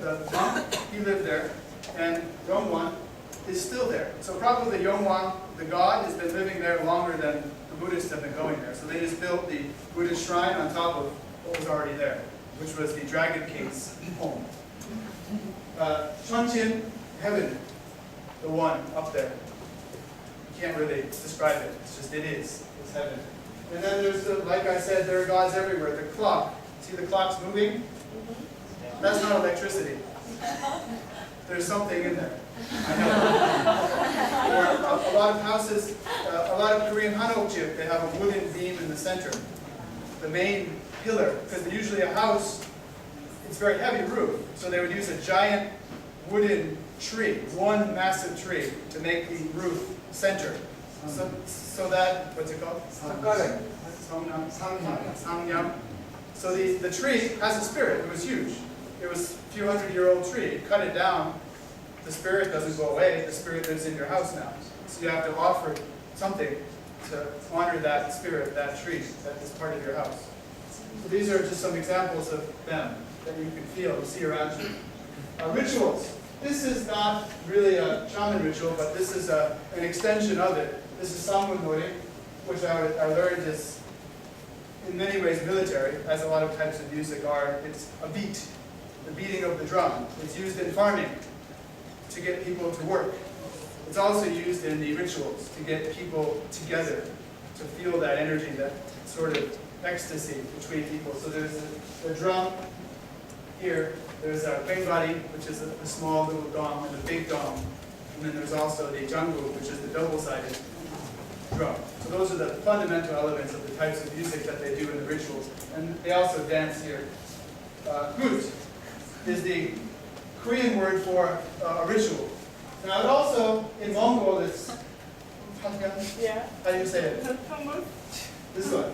the monk, he lived there, and Yongwan is still there. So probably Yongwan, the god, has been living there longer than the Buddhists have been going there. So they just built the Buddhist shrine on top of what was already there, which was the Dragon King's home. Dongshin, heaven, the one up there. You can't really describe it. It's just, it is. It's heaven. And then there's, like I said, there are gods everywhere. The clock. See the clock's moving? That's not electricity. There's something in there. I know. Or a lot of houses, a lot of Korean hanokjip, they have a wooden beam in the center. The main pillar, because usually a house, it's very heavy roof, so they would use a giant wooden tree, one massive tree, to make the roof center. So that, what's it called? Samgyam. So the tree has a spirit. It was huge. It was a few hundred-year-old tree. You cut it down, the spirit doesn't go away. The spirit lives in your house now. So you have to offer something to honor that spirit, that tree, that is part of your house. So these are just some examples of them that you can feel and see around you. Rituals. This is not really a shaman ritual, but this is an extension of it. This is Samgunori, which I learned is in many ways military, as a lot of types of music are. It's a beat, the beating of the drum. It's used in farming to get people to work. It's also used in the rituals to get people together, to feel that energy, that sort of ecstasy between people. So there's the drum here. There's a Gwangju, which is a small little dong, and a big dong. And then there's also the Janggu, which is the double-sided drum. So those are the fundamental elements of the types of music that they do in the rituals. And they also dance here. Gut is the Korean word for a ritual. Now it also, in Mongol, it's Yeah. how do you say it? This one.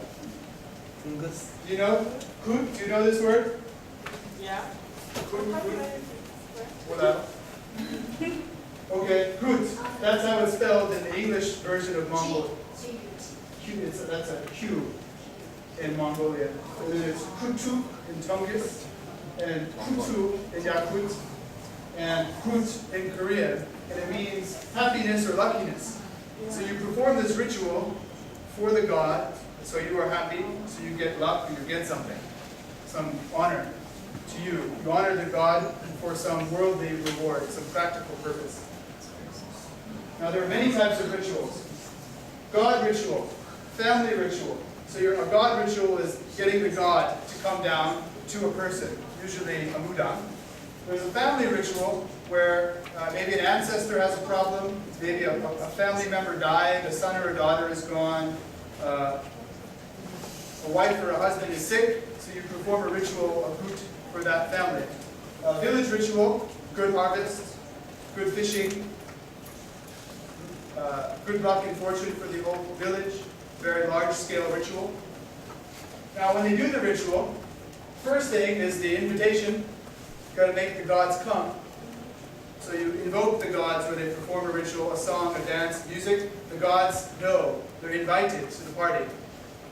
Do you know? Gut? Do you know this word? Yeah. Gut, gut. What else? Okay, gut. That's how it's spelled in the English version of Mongol. Q, that's a Q in Mongolia. And then it's kutu in Tongass, and kutu in Yakut, and kut in Korean, and it means happiness or luckiness. So you perform this ritual for the god, so you are happy, so you get luck, or you get something, some honor to you. You honor the god for some worldly reward, some practical purpose. Now there are many types of rituals. God ritual, family ritual. So a god ritual is getting the god to come down to a person, usually a mudang. There's a family ritual where maybe an ancestor has a problem, maybe a family member died, a son or a daughter is gone, a wife or a husband is sick, so you perform a ritual, a gut, for that family. A village ritual, good harvest, good fishing, good luck and fortune for the whole village, very large-scale ritual. Now, when they do the ritual, first thing is the invitation. You've got to make the gods come. So you invoke the gods when they perform a ritual, a song, a dance, music. The gods know. They're invited to the party.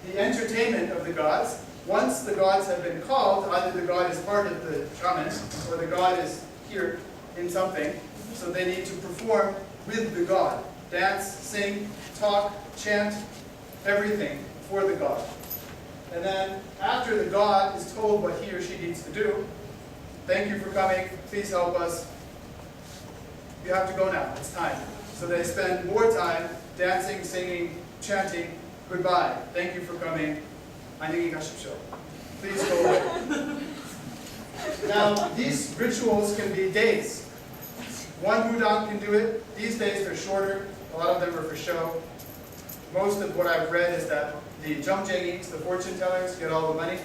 The entertainment of the gods. Once the gods have been called, either the god is part of the shaman, or the god is here in something, so they need to perform with the god. Dance, sing, talk, chant, everything for the god. And then after the god is told what he or she needs to do, thank you for coming, please help us, you have to go now, it's time. So they spend more time dancing, singing, chanting, goodbye, thank you for coming, 안녕히 가십시오. Please go away. Now, these rituals can be days. One mudang can do it. These days they're shorter. A lot of them are for show. Most of what I've read is that the jumjengis, the fortune tellers, get all the money.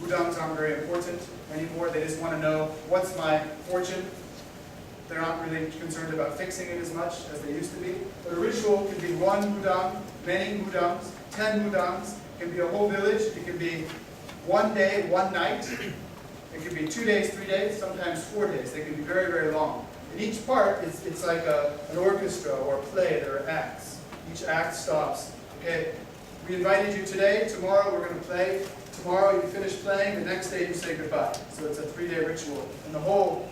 Mudangs aren't very important anymore. They just want to know, what's my fortune? They're not really concerned about fixing it as much as they used to be. But a ritual can be one mudang, many mudangs, 10 mudangs. It can be a whole village. It can be one day, one night. It can be 2 days, 3 days, sometimes 4 days. They can be very, very long. In each part, it's like an orchestra or a play. There are acts. Each act stops. Okay, we invited you today. Tomorrow we're going to play tomorrow you finish playing, the next day you say goodbye. So it's a 3-day ritual. And the whole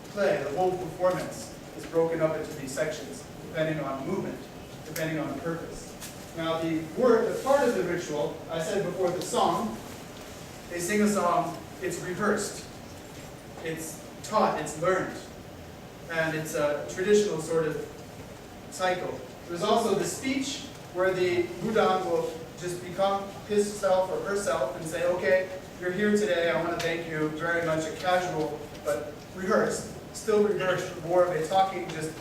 play, the whole performance is broken up into these sections, depending on movement, depending on purpose. Now the part of the ritual, I said before, the song, they sing a song, it's rehearsed, it's taught, it's learned, and it's a traditional sort of cycle. There's also the speech, where the Budang will just become his self or herself and say, okay, you're here today, I want to thank you, very much a casual, but rehearsed, still rehearsed, more of a talking, just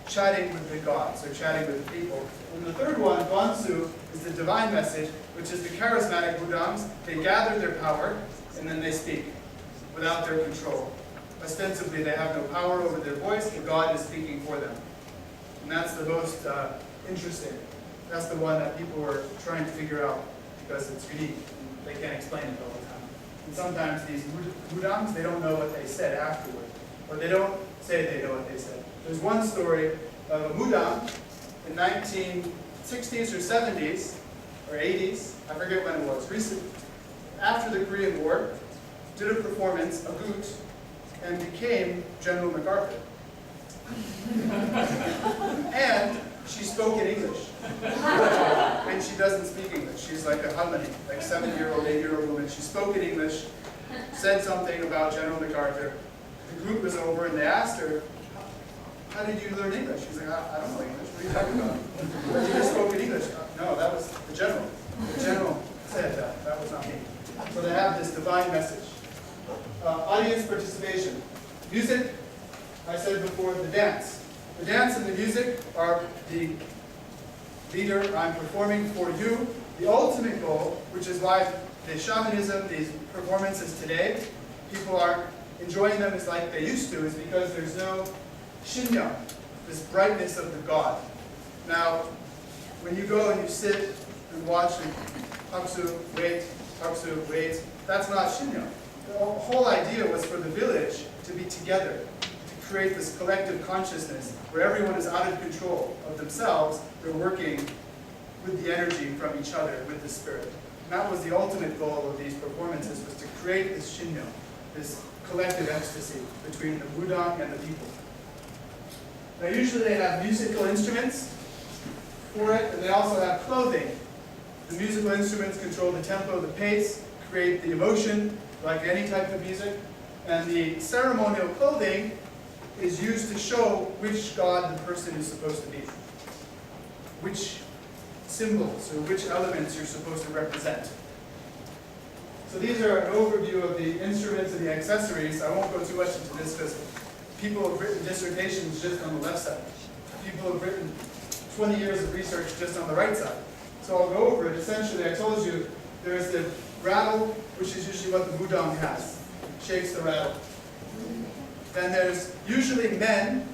chatting with the gods, or chatting with the people. And the third one, Gwangju, is the divine message, which is the charismatic Budangs. They gather their power, and then they speak, without their control. Ostensibly, they have no power over their voice, the God is speaking for them. And that's the most interesting. That's the one that people are trying to figure out, because it's unique, and they can't explain it all the time. And sometimes these Budangs, they don't know what they said afterward, or they don't say they know what they said. There's one story of a Budang in 1960s or 70s, or 80s, I forget when it was, recent, after the Korean War, did a performance, a goot, and became General MacArthur. And she spoke in English. And she doesn't speak English. She's like a Halmani, like 7-year-old, 8-year-old woman. She spoke in English, said something about General MacArthur. The group was over and they asked her, how did you learn English? She's like, I don't know English. What are you talking about? You just spoke in English. No, that was the general. The general said that. That was not me. So they have this divine message. Audience participation. Music, I said before, the dance. The dance and the music are the leader, I'm performing for you. The ultimate goal, which is why the shamanism, these performances today, people are enjoying them as like they used to, is because there's no shinya, this brightness of the God. Now, when you go and you sit and watch and taksu, wait, that's not shinya. The whole idea was for the village to be together, to create this collective consciousness where everyone is out of control of themselves. They're working with the energy from each other, with the spirit. And that was the ultimate goal of these performances, was to create this shinya, this collective ecstasy between the Budang and the people. Now usually they have musical instruments for it, and they also have clothing. The musical instruments control the tempo, the pace, create the emotion, like any type of music. And the ceremonial clothing is used to show which god the person is supposed to be. Which symbols or which elements you're supposed to represent. So these are an overview of the instruments and the accessories. I won't go too much into this because people have written dissertations just on the left side. People have written 20 years of research just on the right side. So I'll go over it. Essentially, I told you there's the rattle, which is usually what the Budang has. Shakes the rattle. Then there's usually men,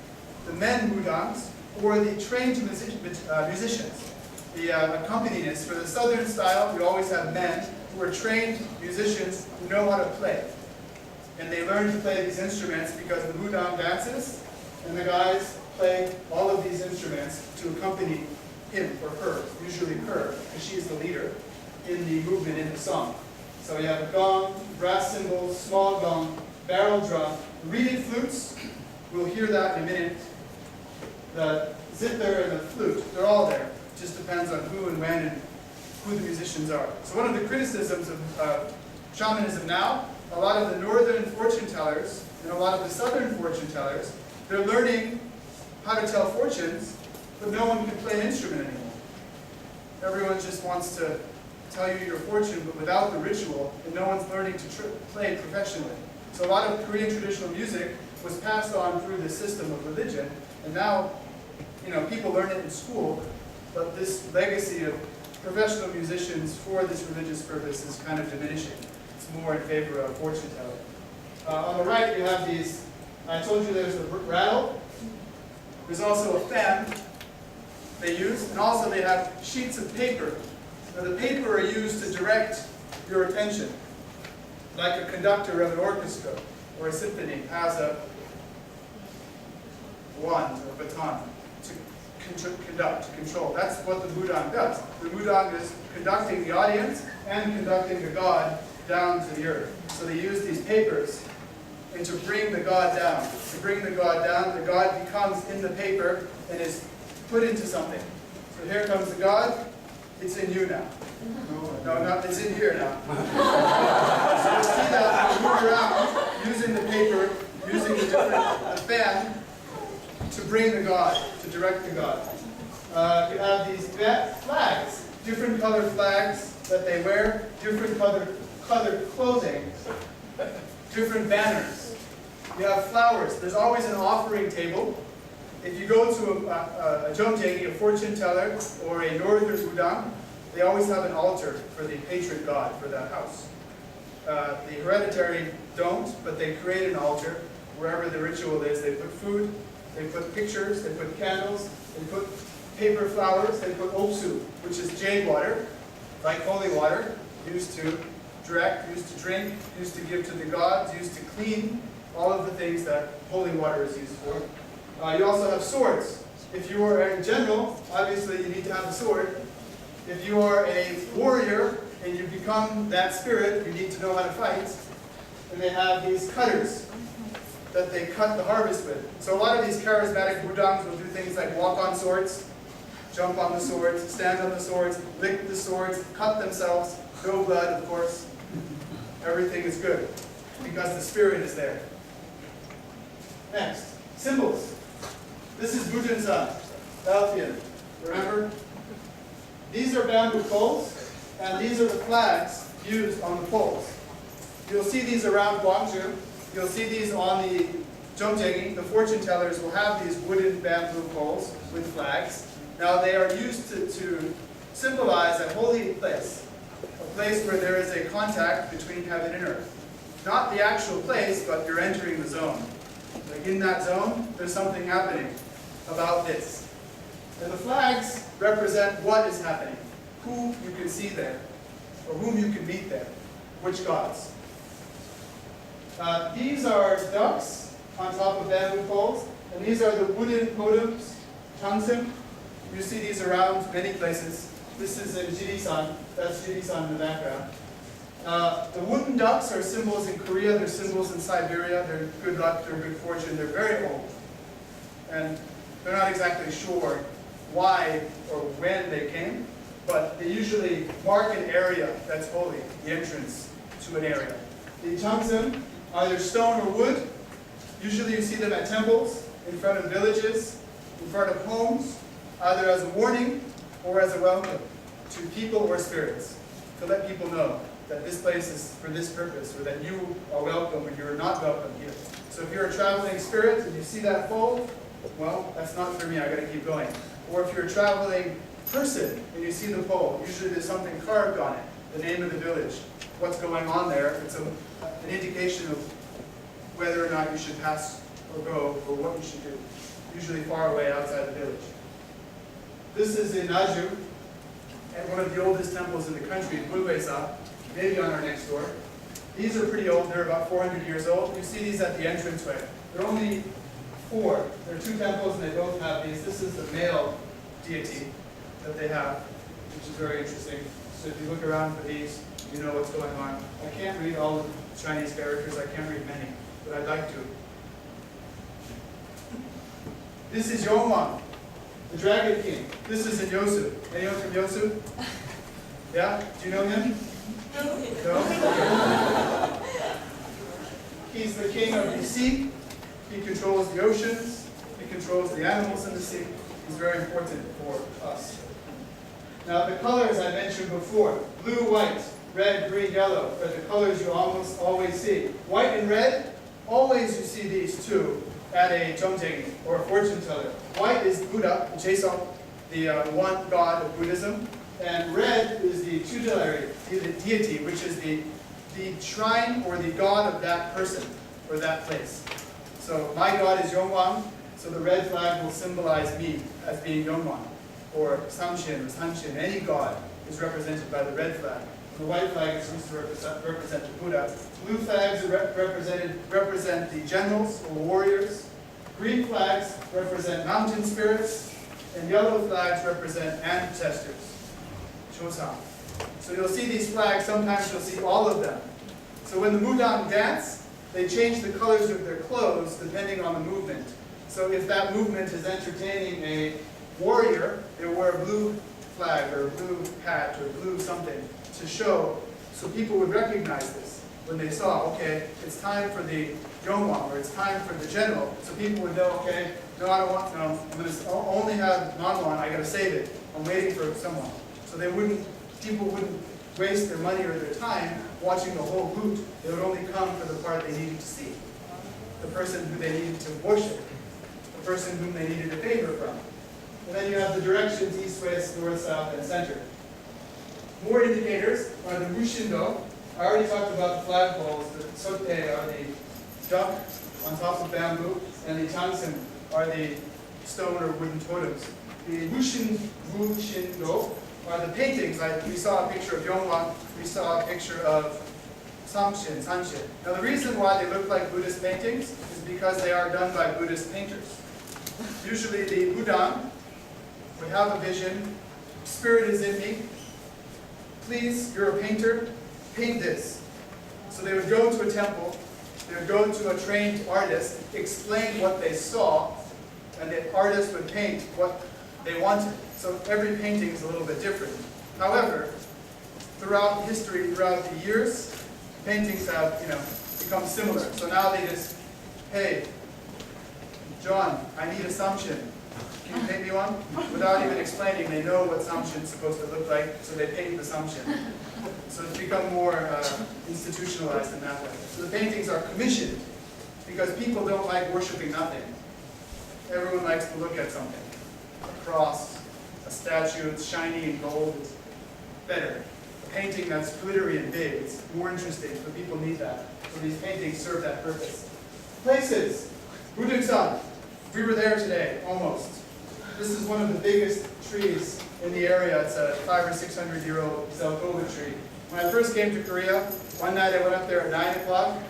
the men Budangs, or the trained musicians, the accompanionists. For the southern style, we always have men who are trained musicians who know how to play. And they learn to play these instruments because the Budang dances, and the guys play all of these instruments to accompany him or her, usually her, because she is the leader in the movement, in the song. So you have a gong, brass cymbals, small gong, barrel drum, reeded flutes. We'll hear that in a minute. The zither and the flute, they're all there. It just depends on who and when and who the musicians are. So one of the criticisms of shamanism now, a lot of the northern fortune tellers and a lot of the southern fortune tellers, they're learning how to tell fortunes, but no one can play an instrument anymore. Everyone just wants to tell you your fortune, but without the ritual, and no one's learning to play professionally. So a lot of Korean traditional music was passed on through the system of religion, and now, people learn it in school, but this legacy of professional musicians for this religious purpose is kind of diminishing. It's more in favor of fortune telling. On the right, you have these. I told you there's the rattle. There's also a fan they use, and also they have sheets of paper. Now the paper are used to direct your attention, like a conductor of an orchestra or a symphony has a wand or baton to control. That's what the mudang does. The mudang is conducting the audience and conducting the god down to the earth. So they use these papers and to bring the god down. To bring the god becomes in the paper and is put into something. So here comes the god. It's in you now. No, not, it's in here now. So you see that move around using the paper, using the fan to bring the god, to direct the god. You have these flags, different colored flags that they wear, different colored clothing, different banners. You have flowers. There's always an offering table. If you go to a jomjegi, a fortune teller, or a northern mudang, they always have an altar for the patron god for that house. The hereditary don't, but they create an altar wherever the ritual is. They put food, they put pictures, they put candles, they put paper flowers, they put opsu, which is jade water, like holy water, used to direct, used to drink, used to give to the gods, used to clean, all of the things that holy water is used for. You also have swords. If you are a general, obviously you need to have a sword. If you are a warrior and you become that spirit, you need to know how to fight. And they have these cutters that they cut the harvest with. So a lot of these charismatic mudangs will do things like walk on swords, jump on the swords, stand on the swords, lick the swords, cut themselves, no blood, of course. Everything is good because the spirit is there. Next, symbols. This is Bujinsan, Baltian. Remember? These are bamboo poles, and these are the flags used on the poles. You'll see these around Gwangju. You'll see these on the jomjegi. The fortune tellers will have these wooden bamboo poles with flags. Now they are used to symbolize a holy place, a place where there is a contact between heaven and earth. Not the actual place, but you're entering the zone. Like in that zone, there's something happening about this. And the flags represent what is happening, who you can see there, or whom you can meet there, which gods. These are ducks on top of bamboo poles, and these are the wooden totems, Changsim. You see these around many places. This is in Jirisan, that's Jirisan in the background. The wooden ducks are symbols in Korea, they're symbols in Siberia, they're good luck, they're good fortune, they're very old. And they're not exactly sure why or when they came, but they usually mark an area that's holy, the entrance to an area. The Changsim, either stone or wood, usually you see them at temples, in front of villages, in front of homes, either as a warning or as a welcome to people or spirits, to let people know that this place is for this purpose, or that you are welcome or you're not welcome here. So if you're a traveling spirit and you see that pole, well, that's not for me, I gotta keep going. Or if you're a traveling person and you see the pole, usually there's something carved on it, the name of the village, what's going on there. It's an indication of whether or not you should pass or go, or what you should do, usually far away outside the village. This is in Naju, and one of the oldest temples in the country, Bulwesa, maybe on our next door. These are pretty old, they're about 400 years old. You see these at the entranceway. They're only 4. There are 2 temples and they both have these. This is the male deity that they have, which is very interesting. So if you look around for these, you know what's going on. I can't read all of the Chinese characters, I can't read many, but I'd like to. This is Yongwang, the Dragon King. This is in Yosu. Anyone from Yosu? Yeah? Do you know him? No? He's the king of the sea. He controls the oceans. He controls the animals in the sea. He's very important for us. Now the colors I mentioned before, blue, white, red, green, yellow, are the colors you almost always see. White and red, always you see these two at a jomjegi, or a fortune teller. White is Buddha, Jason, the one god of Buddhism. And red is the tutelary, the deity, which is the shrine or the god of that person or that place. So my god is Yongwang, so the red flag will symbolize me as being Yongwang. Or Samshin or Sanshin, any god is represented by the red flag. The white flag is used to represent the Buddha. Blue flags represent the generals or warriors. Green flags represent mountain spirits. and yellow flags represent ancestors, Chosan. So you'll see these flags, sometimes you'll see all of them. So when the Mudang dance, they change the colors of their clothes depending on the movement. So if that movement is entertaining a warrior, they wear a blue flag or a blue hat or blue something to show, so people would recognize this when they saw, okay, it's time for the Yongwang, or it's time for the general. So people would know, okay, no, I don't want, no, I'm going to only have Nanwan, I got to save it. I'm waiting for someone. So people wouldn't waste their money or their time watching the whole boot. They would only come for the part they needed to see. The person who they needed to worship. The person whom they needed a favor from. And then you have the directions, east, west, north, south, and center. More indicators are the Mushindo. I already talked about the flagpoles. The Sote are the duck on top of bamboo, and the Tangsim are the stone or wooden totems. The Mushindo are the paintings. Like we saw a picture of Yongwang, we saw a picture of Sanshin. Now the reason why they look like Buddhist paintings is because they are done by Buddhist painters. Usually the Buddha would have a vision, spirit is in me, please, you're a painter, paint this. So they would go to a temple, they would go to a trained artist, explain what they saw, and the artist would paint what they wanted. So every painting is a little bit different. However, throughout history, throughout the years, paintings have, become similar. So now they just, hey, John, I need a Samshin. Can you paint me one? Without even explaining, they know what Samshin is supposed to look like, so they paint the Samshin. So it's become more institutionalized in that way. So the paintings are commissioned because people don't like worshiping nothing. Everyone likes to look at something. A cross, a statue, it's shiny and gold, it's better. A painting that's glittery and big, it's more interesting, so people need that. So these paintings serve that purpose. Places. Buduk-san. We were there today, almost. This is one of the biggest trees in the area. It's a 500 or 600-year-old Zelkova tree. When I first came to Korea, one night I went up there at 9 o'clock.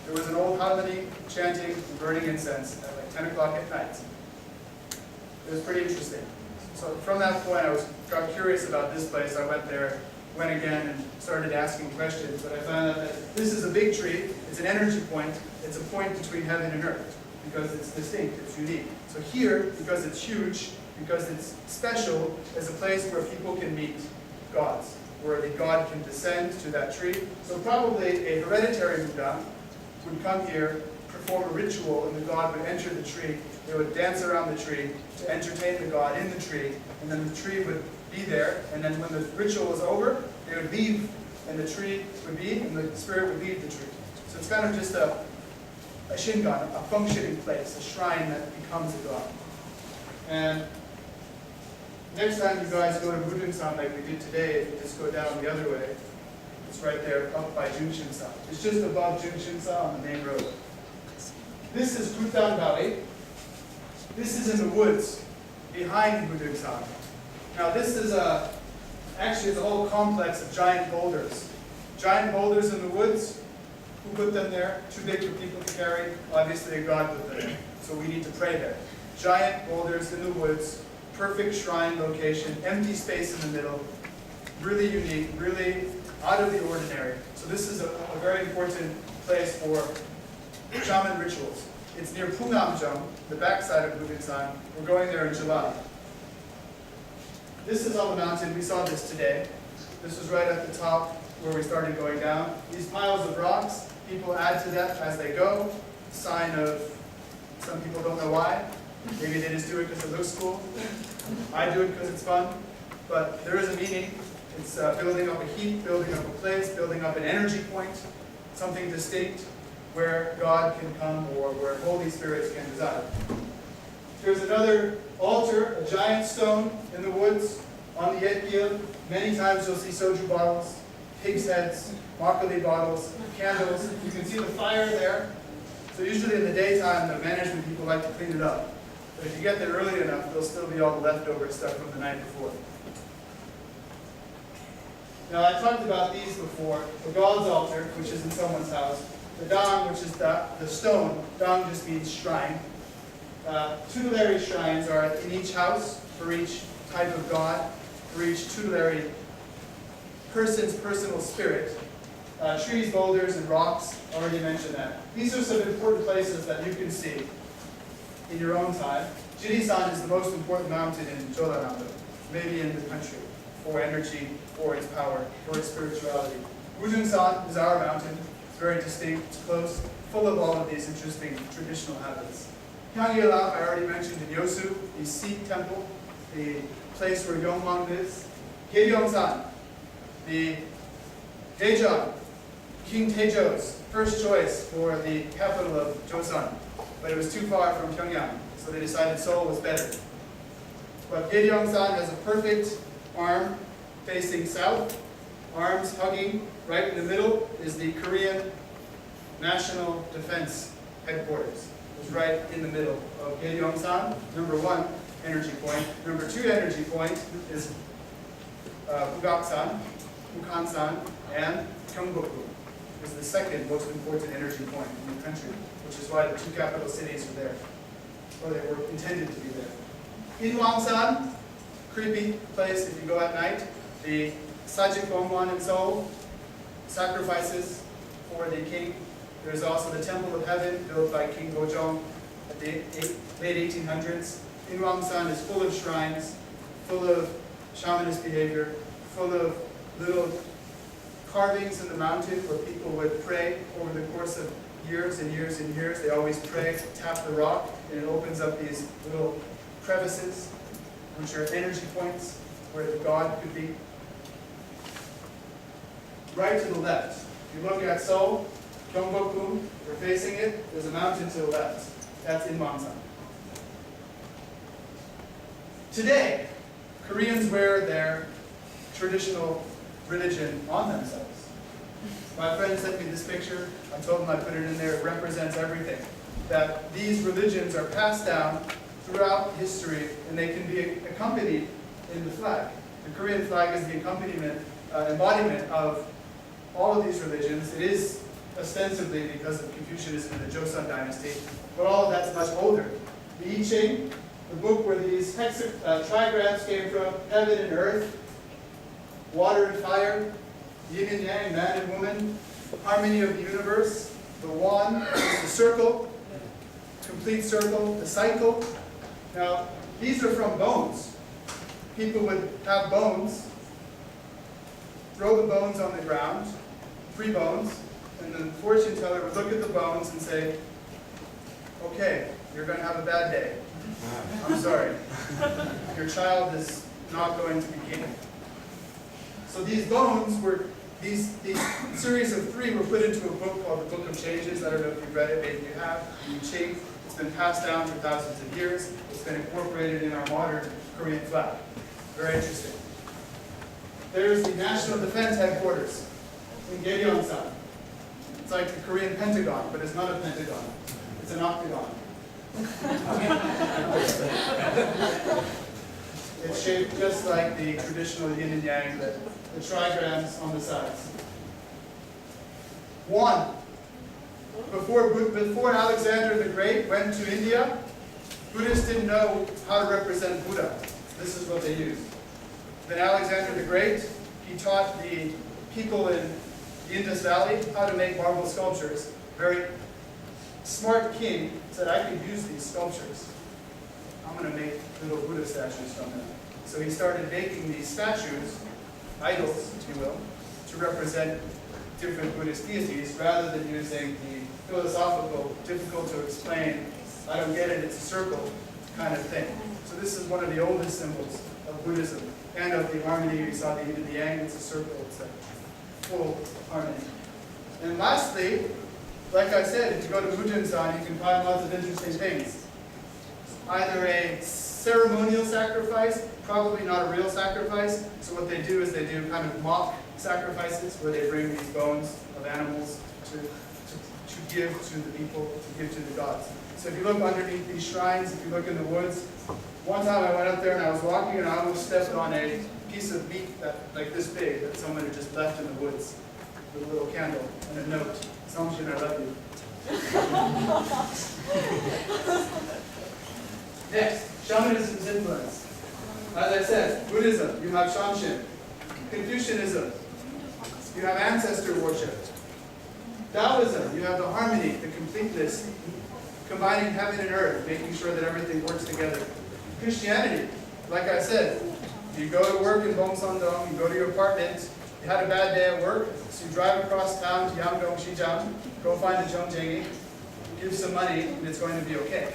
There was an old harmony chanting and burning incense at like 10 o'clock at night. It was pretty interesting. So from that point, got curious about this place. I went there, went again, and started asking questions. But I found out that this is a big tree. It's an energy point. It's a point between heaven and earth because it's distinct, it's unique. So here, because it's huge, because it's special, is a place where people can meet gods, where the god can descend to that tree. So probably a hereditary Buddha would come here, perform a ritual, and the god would enter the tree. They would dance around the tree to entertain the god in the tree, and then the tree would be there, and then when the ritual was over, they would leave, and the tree would be, and the spirit would leave the tree. So it's kind of just a shingon, a functioning place, a shrine that becomes a god. And next time you guys go to Budun-san like we did today, if you just go down the other way, it's right there up by Junshin-san. It's just above Junshin-san on the main road. This is Bhutan Valley. This is in the woods behind Budun-san. Now this is actually it's a whole complex of giant boulders. Giant boulders in the woods. Who put them there? Too big for people to carry? Obviously God put them there. So we need to pray there. Giant boulders in the woods, perfect shrine location, empty space in the middle, really unique, really out of the ordinary. So this is a very important place for shaman rituals. It's near Pungamjung, the backside of Budun-san. We're going there in July. This is on the mountain. We saw this today. This was right at the top where we started going down. These piles of rocks, people add to that as they go. Sign of, some people don't know why. Maybe they just do it because it looks cool. I do it because it's fun. But there is a meaning. It's building up a heat, building up a place, building up an energy point, something distinct where God can come or where Holy Spirits can reside. There's another altar, a giant stone in the woods on the Yetgil. Many times you'll see soju bottles, pig's heads, makgeolli bottles, candles. You can see the fire there. So usually in the daytime, the management people like to clean it up. But if you get there early enough, there'll still be all the leftover stuff from the night before. Now I talked about these before. The God's altar, which is in someone's house. The dang, which is the stone. Dang just means shrine. Tutelary shrines are in each house. for each type of god, for each tutelary person's personal spirit. Trees, boulders, and rocks, already mentioned that. These are some important places that you can see in your own time. Jirisan is the most important mountain in Jodanando, maybe in the country, for energy, for its power, for its spirituality. Wujungsan is our mountain. It's very distinct, it's close, full of all of these interesting traditional habits. Gyeonggi-la, I already mentioned in Yosu, the Sikh temple, the place where Yongwang lives. Gyeongsan, the Daejeon, King Taejo's first choice for the capital of Joseon, but it was too far from Pyongyang, so they decided Seoul was better. But Gyeongsan has a perfect arm facing south, arms hugging. Right in the middle is the Korean National Defense Headquarters. It's right in the middle of Gyeongsan. Number 1 energy point. Number 2 energy point is Bugaksan, Bukhansan, and Gyeongbokgung is the second most important energy point in the country, which is why the 2 capital cities are there, or they were intended to be there. In Wangsan, creepy place if you go at night, the Sajik Gongwon in Seoul, sacrifices for the king. There's also the Temple of Heaven built by King Gojong at the late 1800s. In Wangsan is full of shrines, full of shamanist behavior, full of little carvings in the mountain where people would pray over the course of years and years and years. They always pray, tap the rock, and it opens up these little crevices, which are energy points where the god could be. Right to the left. If you look at Seoul, Gyeongbokgung, we're facing it, there's a mountain to the left. That's in Wangsan. Today, Koreans wear their traditional religion on themselves. My friend sent me this picture. I told him I'd put it in there. It represents everything. That these religions are passed down throughout history, and they can be accompanied in the flag. The Korean flag is the accompaniment, embodiment of all of these religions. It is ostensibly because of Confucianism in the Joseon dynasty, but all of that's much older. The I Ching, the book where these trigrams came from, heaven and earth, water and fire, yin and yang, man and woman, harmony of the universe, the one, the circle, complete circle, the cycle. Now, these are from bones. People would have bones, throw the bones on the ground, 3 bones, and the fortune teller would look at the bones and say, okay, you're going to have a bad day. I'm sorry. Your child is not going to be king. So these bones were, these series of 3 were put into a book called the Book of Changes. I don't know if you've read it, maybe you have. I Ching. It's been passed down for thousands of years. It's been incorporated in our modern Korean flag. Very interesting. There's the National Defense Headquarters in Gyeongsan. It's like the Korean Pentagon, but it's not a pentagon. It's an octagon. It's shaped just like the traditional yin and yang, the trigrams on the sides. 1. Before Alexander the Great went to India, Buddhists didn't know how to represent Buddha. This is what they used. Then Alexander the Great, he taught the people in the Indus Valley how to make marble sculptures. Very smart king said, I could use these sculptures. I'm going to make little Buddha statues from them. So he started making these statues, idols, if you will, to represent different Buddhist deities, rather than using the philosophical, difficult to explain, I don't get it, it's a circle kind of thing. So this is one of the oldest symbols of Buddhism, and of the harmony. We saw the yin and the yang, it's a circle, it's a full harmony. And lastly, like I said, if you go to Wujungsan, you can find lots of interesting things. Either a ceremonial sacrifice, probably not a real sacrifice. So what they do is they do kind of mock sacrifices where they bring these bones of animals to give to the people, to give to the gods. So if you look underneath these shrines, if you look in the woods, one time I went up there and I was walking and I almost stepped on a piece of meat that, like this big, that someone had just left in the woods with a little candle and a note. Dongshin, I love you. Next, shamanism's influence. As I said, Buddhism, you have Dongshin. Confucianism, you have ancestor worship. Taoism, you have the harmony, the completeness, combining heaven and earth, making sure that everything works together. Christianity, like I said, you go to work in Dongshin, you go to your apartment, you had a bad day at work, so you drive across town to Yangdong Xijang, go find a Zhongjengi, give some money, and it's going to be okay.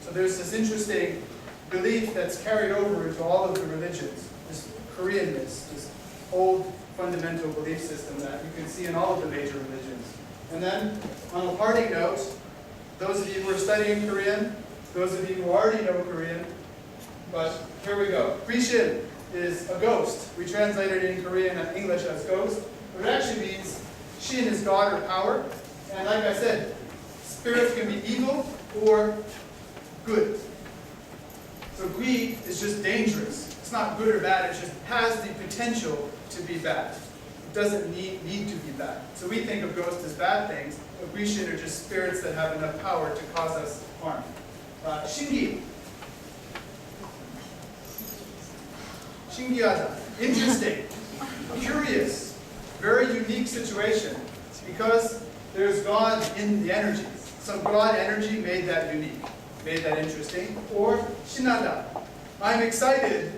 So there's this interesting belief that's carried over into all of the religions, this Koreanness, this old fundamental belief system that you can see in all of the major religions. And then, on a parting note, those of you who are studying Korean, those of you who already know Korean, but here we go. Grishin is a ghost. We translated it in Korean and English as ghost, but it actually means Shin is God or power. And like I said, spirits can be evil or good. So Gui is just dangerous. It's not good or bad, it just has the potential to be bad. It doesn't need to be bad. So we think of ghosts as bad things, but Grishin are just spirits that have enough power to cause us harm. Shingi. Shingiada. Interesting. Curious. Very unique situation. Because there's God in the energies. Some God energy made that unique, made that interesting. Or Shinada. I'm excited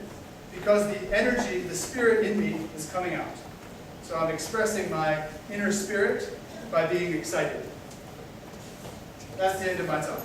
because the energy, the spirit in me is coming out. So I'm expressing my inner spirit by being excited. That's the end of my talk.